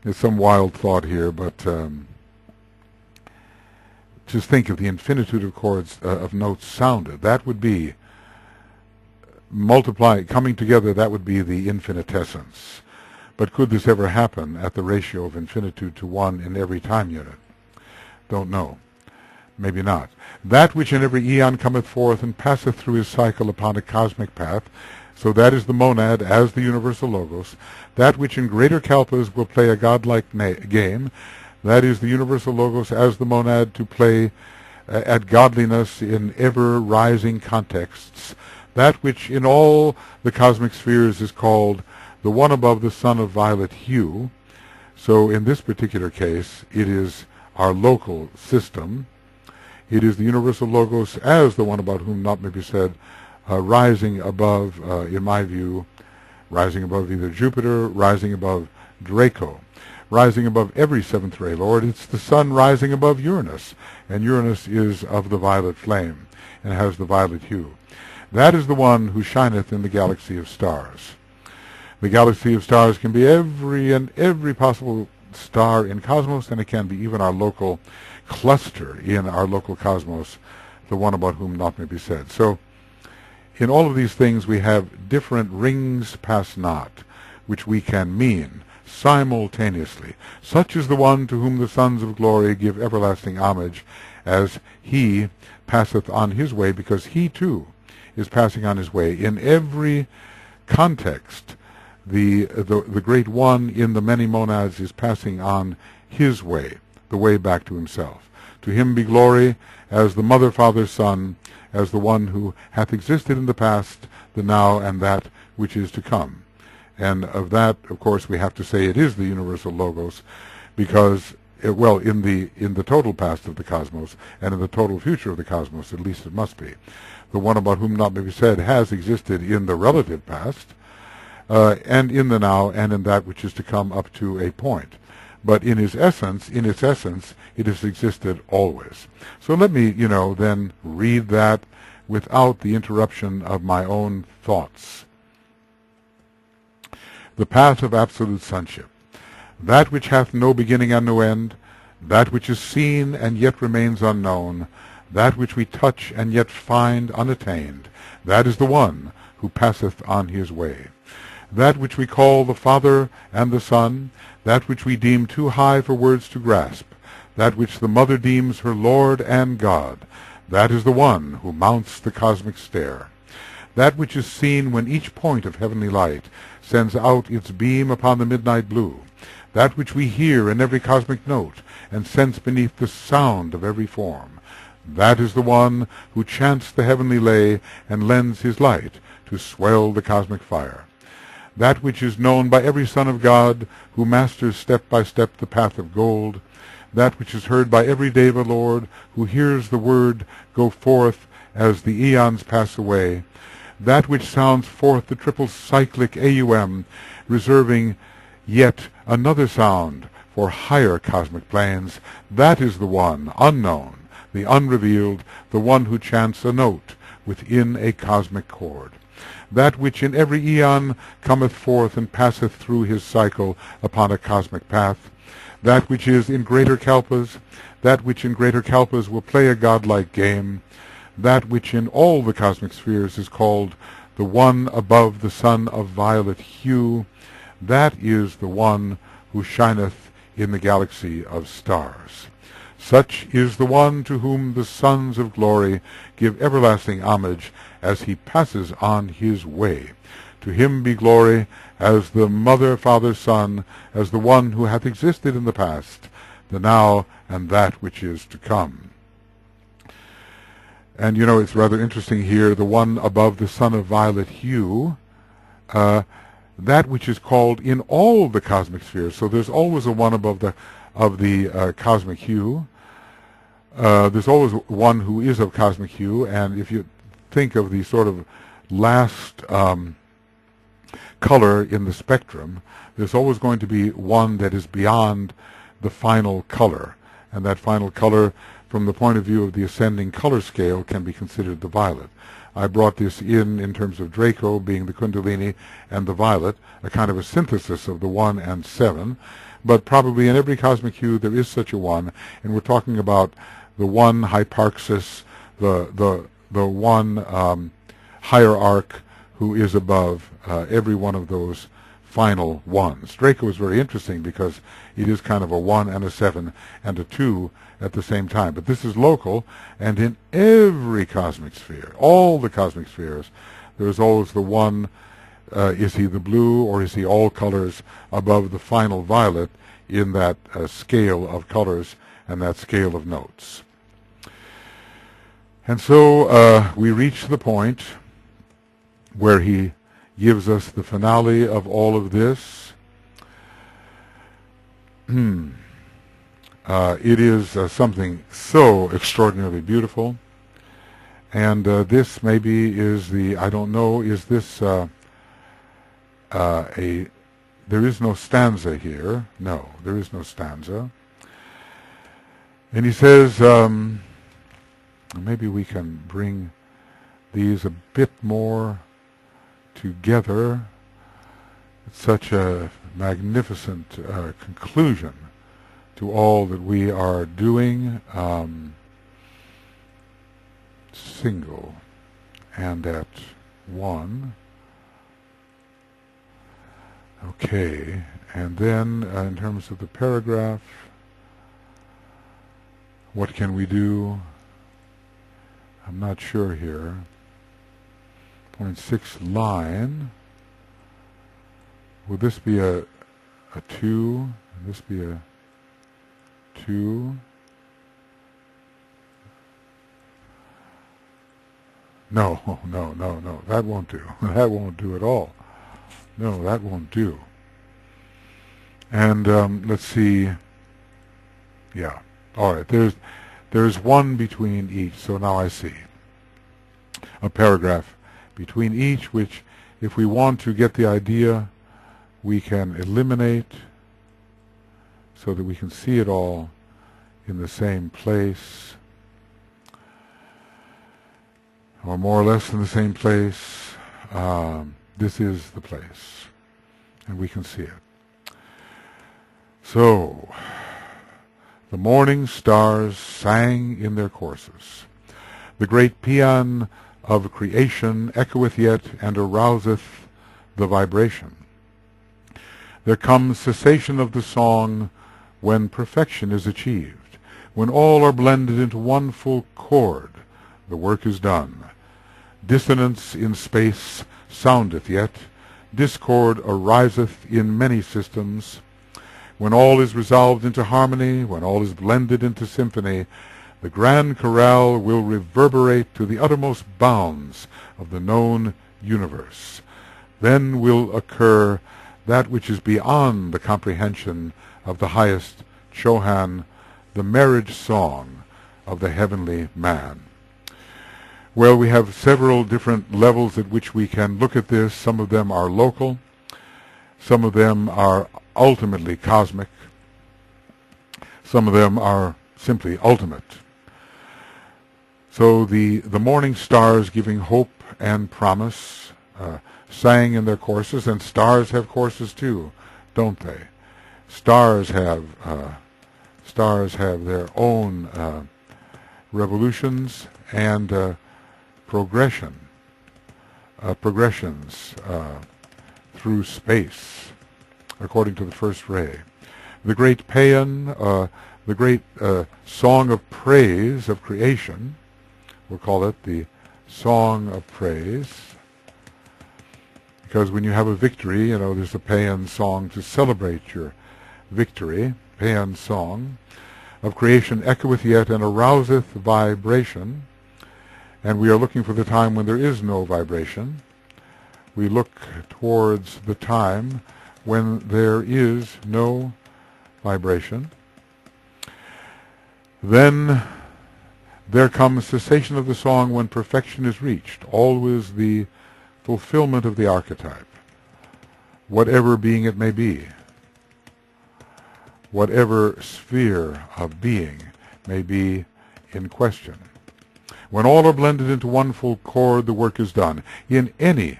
There's some wild thought here, but just think of the infinitude of chords, of notes sounded. That would be coming together, that would be the infinitessence. But could this ever happen at the ratio of infinitude to 1 in every time unit? Don't know. Maybe not. That which in every eon cometh forth and passeth through his cycle upon a cosmic path, so that is the monad as the universal logos. That which in greater kalpas will play a godlike game, that is the universal logos as the monad to play at godliness in ever-rising contexts. That which in all the cosmic spheres is called the one above the sun of violet hue. So in this particular case, it is our local system. It is the universal logos as the one about whom not may be said, rising above, in my view, rising above either Jupiter, rising above Draco, rising above every seventh ray lord. It's the sun rising above Uranus, and Uranus is of the violet flame and has the violet hue. That is the one who shineth in the galaxy of stars. The galaxy of stars can be every possible star in cosmos, and it can be even our local cluster in our local cosmos, the one about whom not may be said. So in all of these things we have different rings pass not, which we can mean simultaneously. Such is the one to whom the sons of glory give everlasting homage, as he passeth on his way, because he too is passing on his way. In every context, the great one in the many monads is passing on his way, the way back to himself. To him be glory as the Mother, Father, Son, as the one who hath existed in the past, the now, and that which is to come. And of that, of course, we have to say it is the universal logos, because, in the total past of the cosmos, and in the total future of the cosmos, at least it must be. The one about whom not may be said has existed in the relative past, and in the now, and in that which is to come up to a point. But in its essence, it has existed always. So let me, then read that without the interruption of my own thoughts. The path of absolute sonship. That which hath no beginning and no end, that which is seen and yet remains unknown, that which we touch and yet find unattained, that is the one who passeth on his way. That which we call the Father and the Son, that which we deem too high for words to grasp, that which the Mother deems her Lord and God, that is the one who mounts the cosmic stair. That which is seen when each point of heavenly light sends out its beam upon the midnight blue, that which we hear in every cosmic note and sense beneath the sound of every form, that is the one who chants the heavenly lay and lends his light to swell the cosmic fire. That which is known by every son of God, who masters step by step the path of gold, that which is heard by every Deva Lord, who hears the word go forth as the eons pass away, that which sounds forth the triple cyclic AUM, reserving yet another sound for higher cosmic planes, that is the one, unknown, the unrevealed, the one who chants a note within a cosmic chord. That which in every eon cometh forth and passeth through his cycle upon a cosmic path, that which is in greater kalpas, that which in greater kalpas will play a godlike game, that which in all the cosmic spheres is called the one above the sun of violet hue, that is the one who shineth in the galaxy of stars. Such is the one to whom the sons of glory give everlasting homage as he passes on his way. To him be glory as the Mother, Father, Son, as the one who hath existed in the past, the now, and that which is to come. And it's rather interesting here, the one above the sun of violet hue, that which is called in all the cosmic spheres. So there's always a one above the cosmic hue. There's always one who is of cosmic hue, and if you think of the sort of last color in the spectrum, there's always going to be one that is beyond the final color, and that final color, from the point of view of the ascending color scale, can be considered the violet. I brought this in terms of Draco being the Kundalini and the violet, a kind of a synthesis of the 1 and 7, but probably in every cosmic hue there is such a one, and we're talking about one hyparxis, the one hierarch who is above every one of those final ones. Draco is very interesting because it is kind of a 1 and a 7 and a 2 at the same time. But this is local, and in every cosmic sphere, all the cosmic spheres, there is always the one, is he the blue or is he all colors above the final violet in that scale of colors and that scale of notes. And so we reach the point where he gives us the finale of all of this. It is something so extraordinarily beautiful. And this maybe is the, I don't know, is this there is no stanza here. No, there is no stanza. And he says, maybe we can bring these a bit more together. It's such a magnificent conclusion to all that we are doing, single and at one. Okay, and then in terms of the paragraph, what can we do? I'm not sure here. Point 6 line. Would this be a 2? Would this be a 2? No, no, no, no. That won't do. That won't do at all. No, that won't do. And let's see. Yeah. All right. There's one between each. So now I see a paragraph between each, which, if we want to get the idea, we can eliminate so that we can see it all in the same place, or more or less in the same place. This is the place, and we can see it. So, the morning stars sang in their courses. The great paean of creation echoeth yet and arouseth the vibration. There comes cessation of the song when perfection is achieved, when all are blended into one full chord, the work is done. Dissonance in space soundeth yet, discord ariseth in many systems. When all is resolved into harmony, when all is blended into symphony, the grand chorale will reverberate to the uttermost bounds of the known universe. Then will occur that which is beyond the comprehension of the highest Chohan, the marriage song of the heavenly man. Well, we have several different levels at which we can look at this. Some of them are local. Some of them are ultimately cosmic. Some of them are simply ultimate. So the morning stars giving hope and promise sang in their courses, and stars have courses too, don't they? Stars have their own revolutions and progressions through space, according to the first ray. The great paean, the great song of praise of creation, we'll call it the song of praise, because when you have a victory, there's a paean song to celebrate your victory. Paean song of creation echoeth yet and arouseth vibration. And we are looking for the time when there is no vibration. We look towards the time when there is no vibration. Then there comes cessation of the song when perfection is reached, always the fulfillment of the archetype, whatever being it may be, whatever sphere of being may be in question. When all are blended into one full chord, the work is done. In any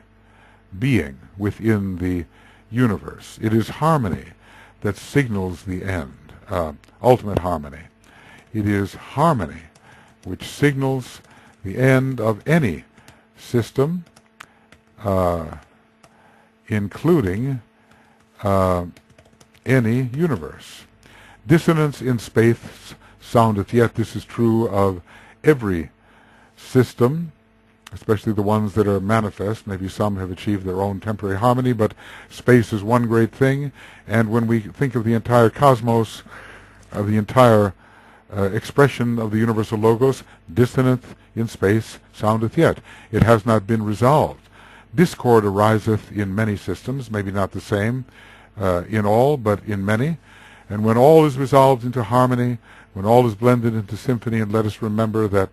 being within the universe, it is harmony that signals the end, ultimate harmony. It is harmony which signals the end of any system, including any universe. Dissonance in space soundeth yet. This is true of every system, especially the ones that are manifest. Maybe some have achieved their own temporary harmony, but space is one great thing. And when we think of the entire cosmos, of the entire expression of the universal logos, dissonance in space soundeth yet. It has not been resolved. Discord ariseth in many systems, maybe not the same in all, but in many. And when all is resolved into harmony, when all is blended into symphony, and let us remember that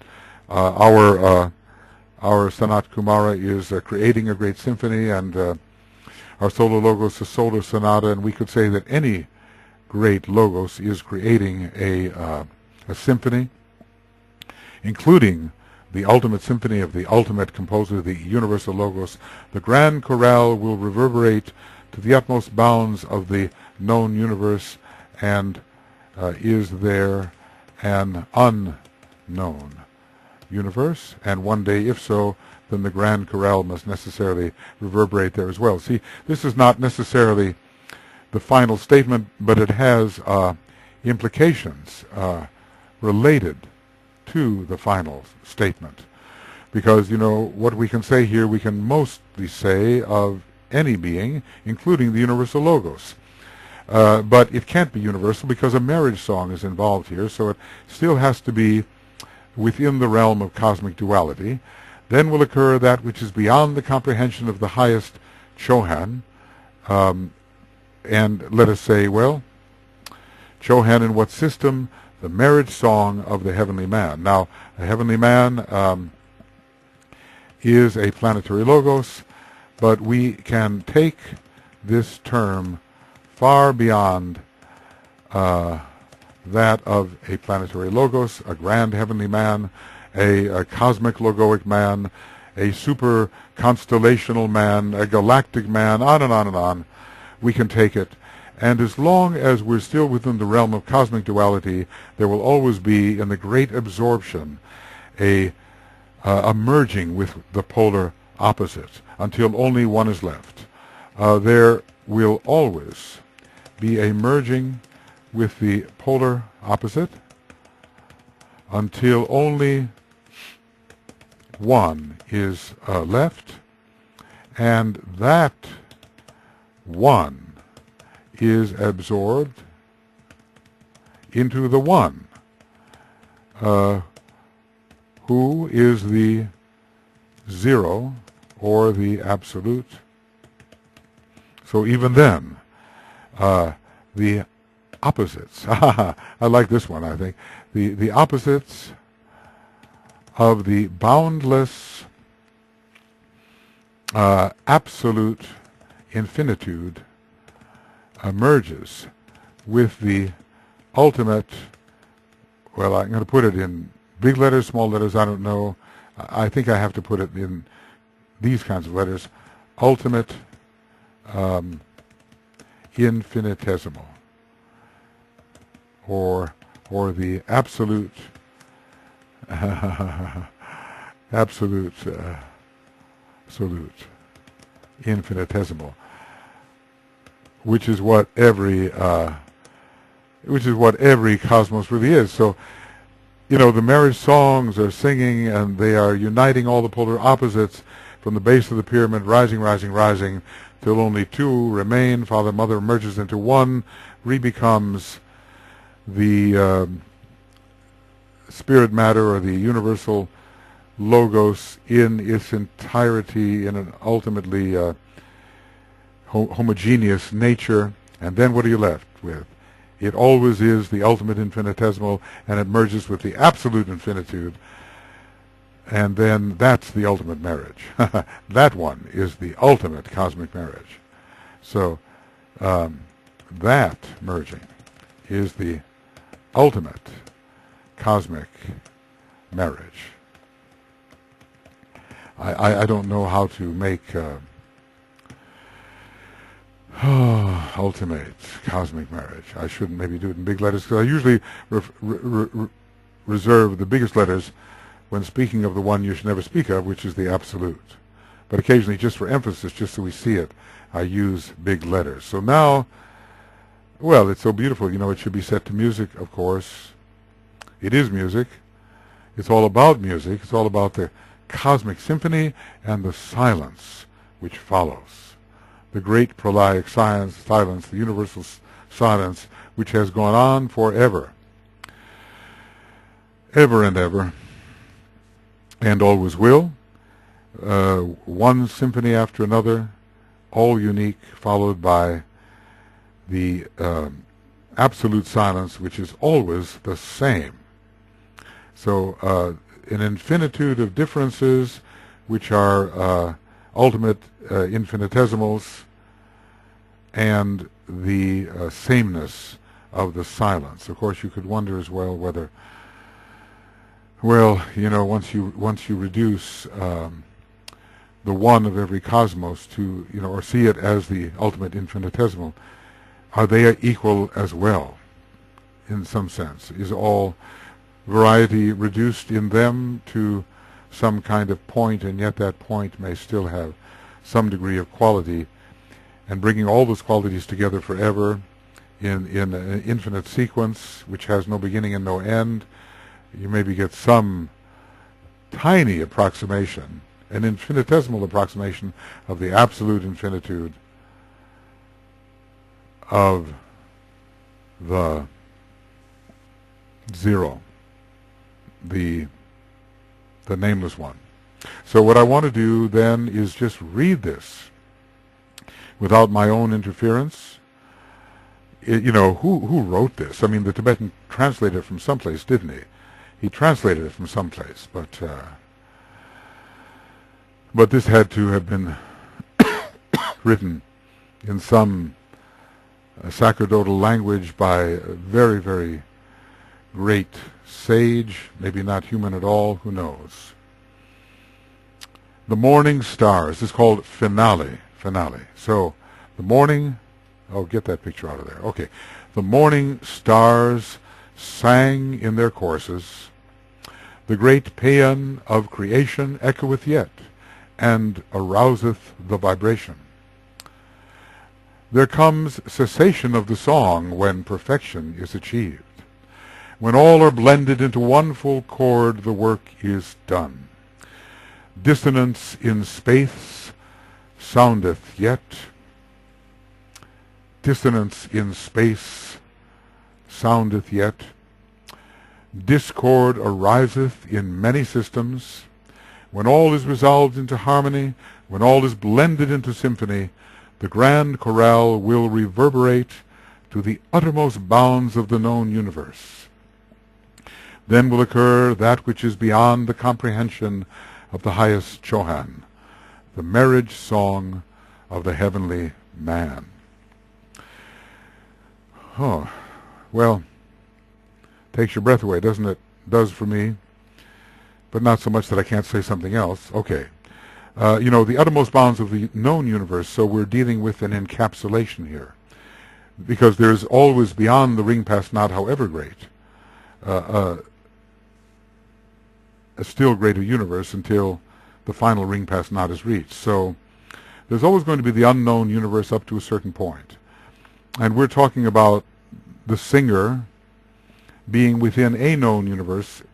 our Sanat Kumara is creating a great symphony, and our Solar Logos is Solar Sonata, and we could say that any great Logos is creating a symphony, including the ultimate symphony of the ultimate composer, the universal Logos. The grand chorale will reverberate to the utmost bounds of the known universe, and is there an unknown universe? And one day, if so, then the grand chorale must necessarily reverberate there as well. See, this is not necessarily the final statement, but it has implications related to the final statement. Because, you know, what we can say here, we can mostly say of any being, including the universal Logos. But it can't be universal because a marriage song is involved here, so it still has to be within the realm of cosmic duality. Then will occur that which is beyond the comprehension of the highest Chohan. And let us say, well, Chohan in what system? The marriage song of the heavenly man. Now, a heavenly man is a planetary Logos, but we can take this term far beyond that of a planetary Logos, a grand heavenly man, a cosmic logoic man, a super constellational man, a galactic man, on and on and on. We can take it. And as long as we're still within the realm of cosmic duality, there will always be, in the great absorption, a merging with the polar opposites until only one is left. There will always be a merging with the polar opposite until only one is left, and that one is absorbed into the one, who is the zero or the absolute. So even then, the opposites, I like this one, I think, the opposites of the boundless absolute infinitude emerges with the ultimate, well, I'm going to put it in big letters, small letters, I don't know. I think I have to put it in these kinds of letters. Ultimate infinitesimal, or the absolute absolute infinitesimal, which is what every cosmos really is. So, you know, the marriage songs are singing, and they are uniting all the polar opposites from the base of the pyramid, rising, rising, rising, till only two remain. Father, Mother merges into one, re-becomes the spirit matter, or the universal Logos in its entirety, in an ultimately homogeneous nature. And then what are you left with? It always is the ultimate infinitesimal, and it merges with the absolute infinitude, and then that's the ultimate marriage. That one is the ultimate cosmic marriage. So that merging is the ultimate cosmic marriage. I don't know how to make ultimate cosmic marriage. I shouldn't maybe do it in big letters, because I usually reserve the biggest letters when speaking of the one you should never speak of, which is the absolute. But occasionally, just for emphasis, just so we see it, I use big letters. So now, well, it's so beautiful. You know, it should be set to music, of course. It is music. It's all about music. It's all about the cosmic symphony and the silence which follows. The great prolaic silence, the universal silence, which has gone on forever, ever and ever, and always will. One symphony after another, all unique, followed by the absolute silence, which is always the same. So an infinitude of differences, which are ultimate infinitesimals, and the sameness of the silence. Of course, you could wonder as well whether, well, you know, once you reduce the one of every cosmos to, you know, or see it as the ultimate infinitesimal, are they equal as well? In some sense, is all variety reduced in them to some kind of point, and yet that point may still have some degree of quality, and bringing all those qualities together forever in an infinite sequence which has no beginning and no end, you maybe get some tiny approximation, an infinitesimal approximation of the absolute infinitude of the zero, the nameless one. So what I want to do then is just read this without my own interference. You know, who wrote this? I mean, the Tibetan translated it from someplace, didn't he? He translated it from someplace, but this had to have been written in some sacerdotal language by a very, very great sage, maybe not human at all, who knows. The morning stars is called finale. So the morning, oh, get that picture out of there. Okay. The morning stars sang in their courses. The great paean of creation echoeth yet, and arouseth the vibration. There comes cessation of the song when perfection is achieved. When all are blended into one full chord, the work is done. Dissonance in space soundeth yet. Dissonance in space soundeth yet. Discord ariseth in many systems. When all is resolved into harmony, when all is blended into symphony, the grand chorale will reverberate to the uttermost bounds of the known universe. Then will occur that which is beyond the comprehension of the highest Chohan, the marriage song of the heavenly man. Oh, well, takes your breath away, doesn't it? Does for me, but not so much that I can't say something else. Okay. You know, the uttermost bounds of the known universe, so we're dealing with an encapsulation here, because there's always beyond the ring past not, however great, a still greater universe until the final ring past not is reached. So there's always going to be the unknown universe up to a certain point. And we're talking about the singer being within a known universe.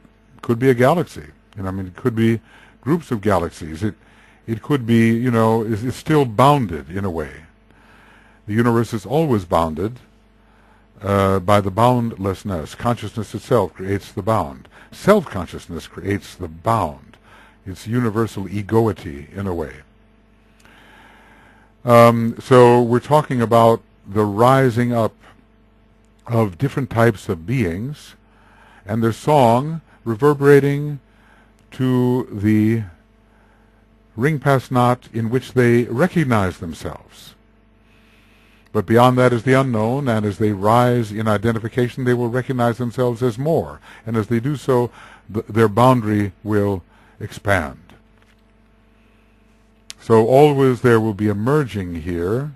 Could be a galaxy. You know, I mean, it could be groups of galaxies. It could be, you know, it's still bounded in a way. The universe is always bounded by the boundlessness. Consciousness itself creates the bound. Self-consciousness creates the bound. It's universal egoity in a way. So we're talking about the rising up of different types of beings and their song reverberating to the ring past not in which they recognize themselves. But beyond that is the unknown, and as they rise in identification, they will recognize themselves as more. And as they do so, their boundary will expand. So always there will be a merging here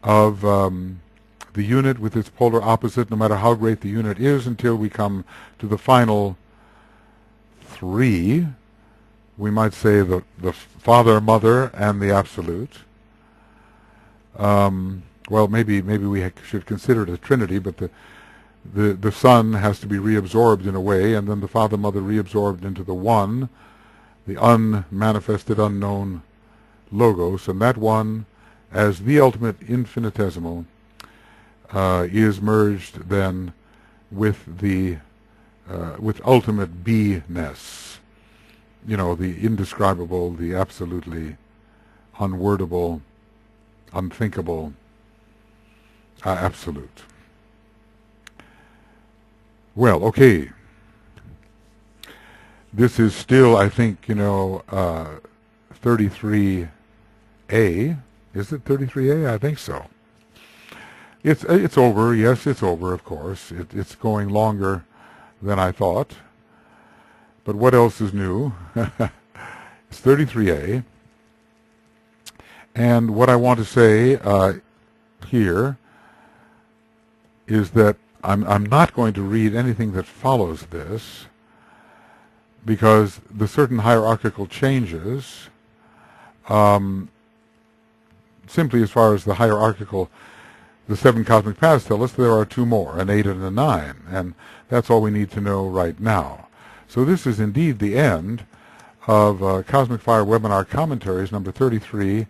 of the the unit with its polar opposite, no matter how great the unit is, until we come to the final three. We might say the Father, Mother, and the Absolute. Well, maybe we should consider it a Trinity, but the Son has to be reabsorbed in a way, and then the Father, Mother reabsorbed into the One, the unmanifested, unknown Logos, and that One, as the ultimate infinitesimal, is merged then with with ultimate beingness. You know, the indescribable, the absolutely unwordable, unthinkable, absolute. Well, okay. This is still, I think, 33A. Is it 33A? I think so. It's over. Yes, it's over, of course. It's going longer than I thought. But what else is new? It's 33A. And what I want to say here is that I'm not going to read anything that follows this, because the certain hierarchical changes, simply as far as the hierarchical, the 7 cosmic paths tell us, there are 2 more, an 8 and a 9, and that's all we need to know right now. So this is indeed the end of Cosmic Fire Webinar Commentaries, number 33A,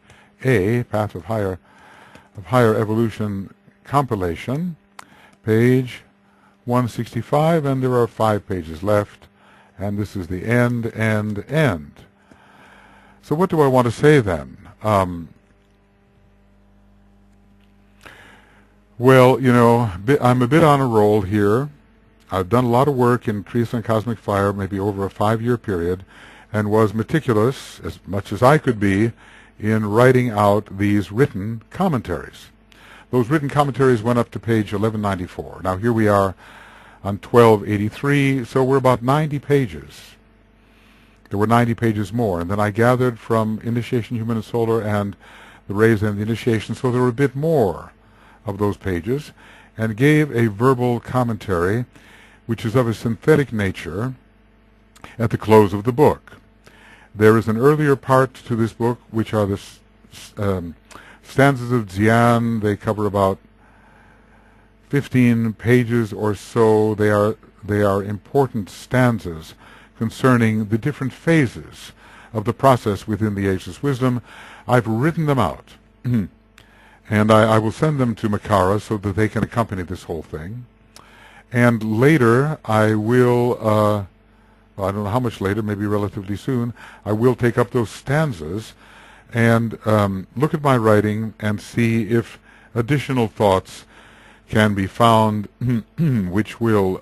Path of Higher Evolution compilation, page 165, and there are 5 pages left, and this is the end. So what do I want to say then? Well, I'm a bit on a roll here. I've done a lot of work in Kriya and Cosmic Fire, maybe over a 5-year period, and was meticulous, as much as I could be, in writing out these written commentaries. Those written commentaries went up to page 1194. Now here we are on 1283, so we're about 90 pages. There were 90 pages more, and then I gathered from Initiation Human and Solar and the Rays and the Initiation, so there were a bit more of those pages, and gave a verbal commentary which is of a synthetic nature at the close of the book. There is an earlier part to this book, which are the stanzas of Dzyan. They cover about 15 pages or so. They are important stanzas concerning the different phases of the process within the Ageless Wisdom. I've written them out, and I will send them to Makara so that they can accompany this whole thing. And later I will, I don't know how much later, maybe relatively soon, I will take up those stanzas and look at my writing and see if additional thoughts can be found which will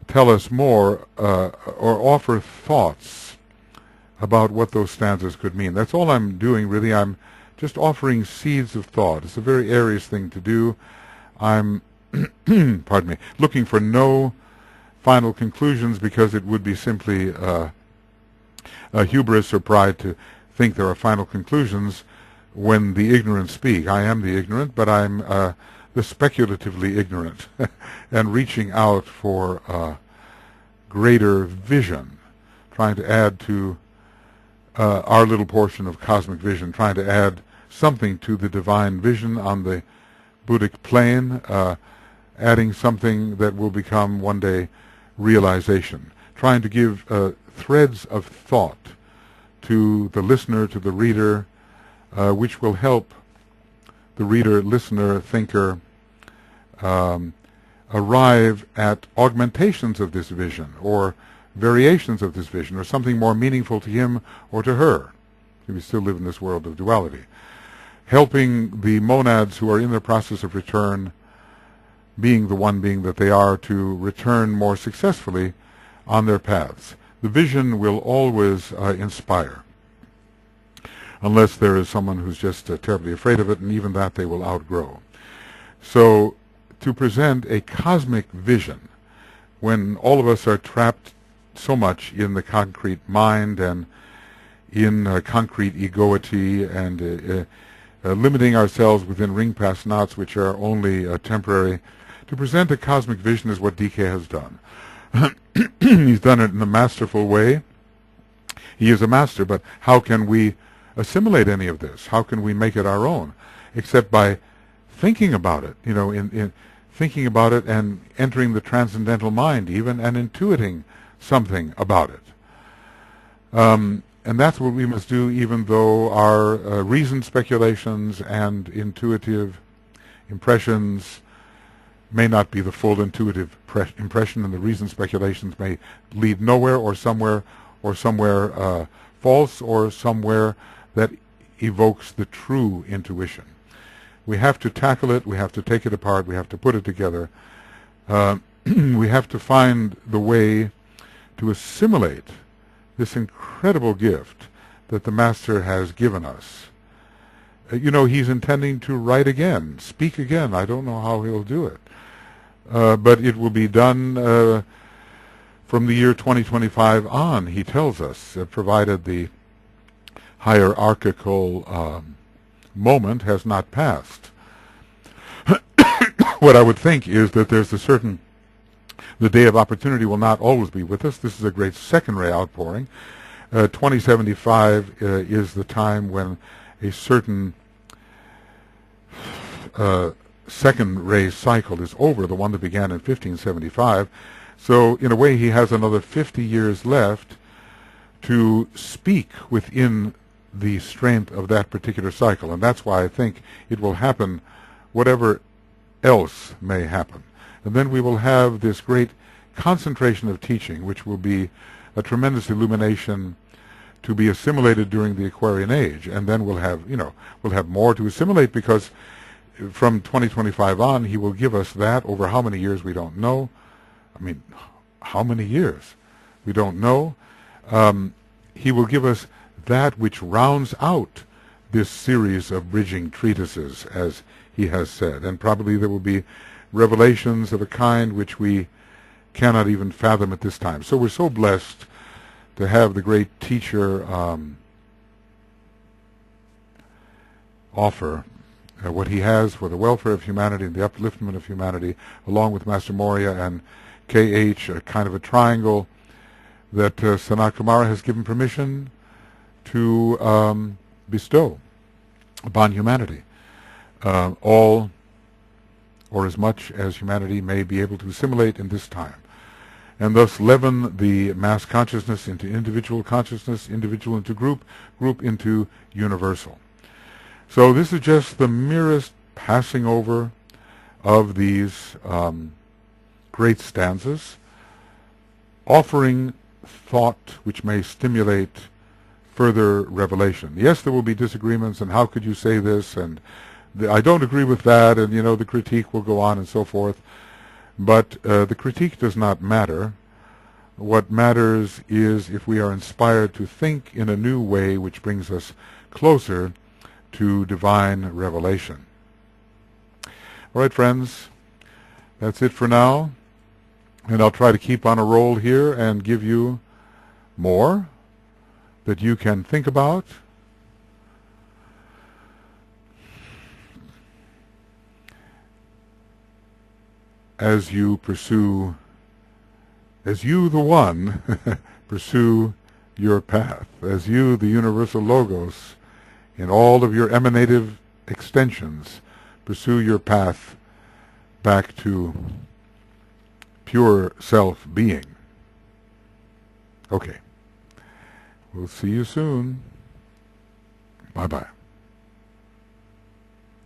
tell us more or offer thoughts about what those stanzas could mean. That's all I'm doing, really. I'm just offering seeds of thought. It's a very Aries thing to do. I'm pardon me, looking for no final conclusions, because it would be simply a hubris or pride to think there are final conclusions when the ignorant speak. I am the ignorant, but I'm the speculatively ignorant and reaching out for greater vision, trying to add to our little portion of cosmic vision, trying to add something to the divine vision on the Buddhic plane, adding something that will become one day realization, trying to give threads of thought to the listener, to the reader, which will help the reader, listener, thinker arrive at augmentations of this vision, or variations of this vision, or something more meaningful to him or to her, if we still live in this world of duality. Helping the monads who are in the process of return, being the one being that they are, to return more successfully on their paths. The vision will always inspire, unless there is someone who's just terribly afraid of it, and even that they will outgrow. So to present a cosmic vision, when all of us are trapped so much in the concrete mind and in concrete egoity and limiting ourselves within ring past knots which are only temporary. To present a cosmic vision is what DK has done. He's done it in a masterful way. He is a master, but how can we assimilate any of this? How can we make it our own? Except by thinking about it, in thinking about it and entering the transcendental mind even and intuiting something about it. And that's what we must do, even though our reasoned speculations and intuitive impressions may not be the full intuitive impression, and the reasoned speculations may lead nowhere or somewhere false or somewhere that evokes the true intuition. We have to tackle it, we have to take it apart, we have to put it together. We have to find the way to assimilate this incredible gift that the Master has given us. He's intending to write again, speak again. I don't know how he'll do it. But it will be done from the year 2025 on, he tells us, provided the hierarchical moment has not passed. What I would think is that there's the day of opportunity will not always be with us. This is a great second ray outpouring. 2075 is the time when a certain second ray cycle is over, the one that began in 1575. So in a way he has another 50 years left to speak within the strength of that particular cycle. And that's why I think it will happen whatever else may happen. And then we will have this great concentration of teaching, which will be a tremendous illumination to be assimilated during the Aquarian Age. And then we'll have more to assimilate, because from 2025 on, he will give us that over how many years we don't know. I mean, how many years? We don't know. He will give us that which rounds out this series of bridging treatises, as he has said. And probably there will be revelations of a kind which we cannot even fathom at this time. So we're so blessed to have the great teacher offer what he has for the welfare of humanity and the upliftment of humanity, along with Master Moria and KH, a kind of a triangle that Sanat Kumara has given permission to bestow upon humanity. All or as much as humanity may be able to assimilate in this time, and thus leaven the mass consciousness into individual consciousness, individual into group, group into universal. So this is just the merest passing over of these great stanzas, offering thought which may stimulate further revelation. Yes, there will be disagreements, and how could you say this, and I don't agree with that, and the critique will go on and so forth. But the critique does not matter. What matters is if we are inspired to think in a new way which brings us closer to divine revelation. All right, friends, that's it for now. And I'll try to keep on a roll here and give you more that you can think about. As you pursue, as you the one, pursue your path, as you, the universal Logos, in all of your emanative extensions, pursue your path back to pure self-being. Okay. We'll see you soon. Bye-bye.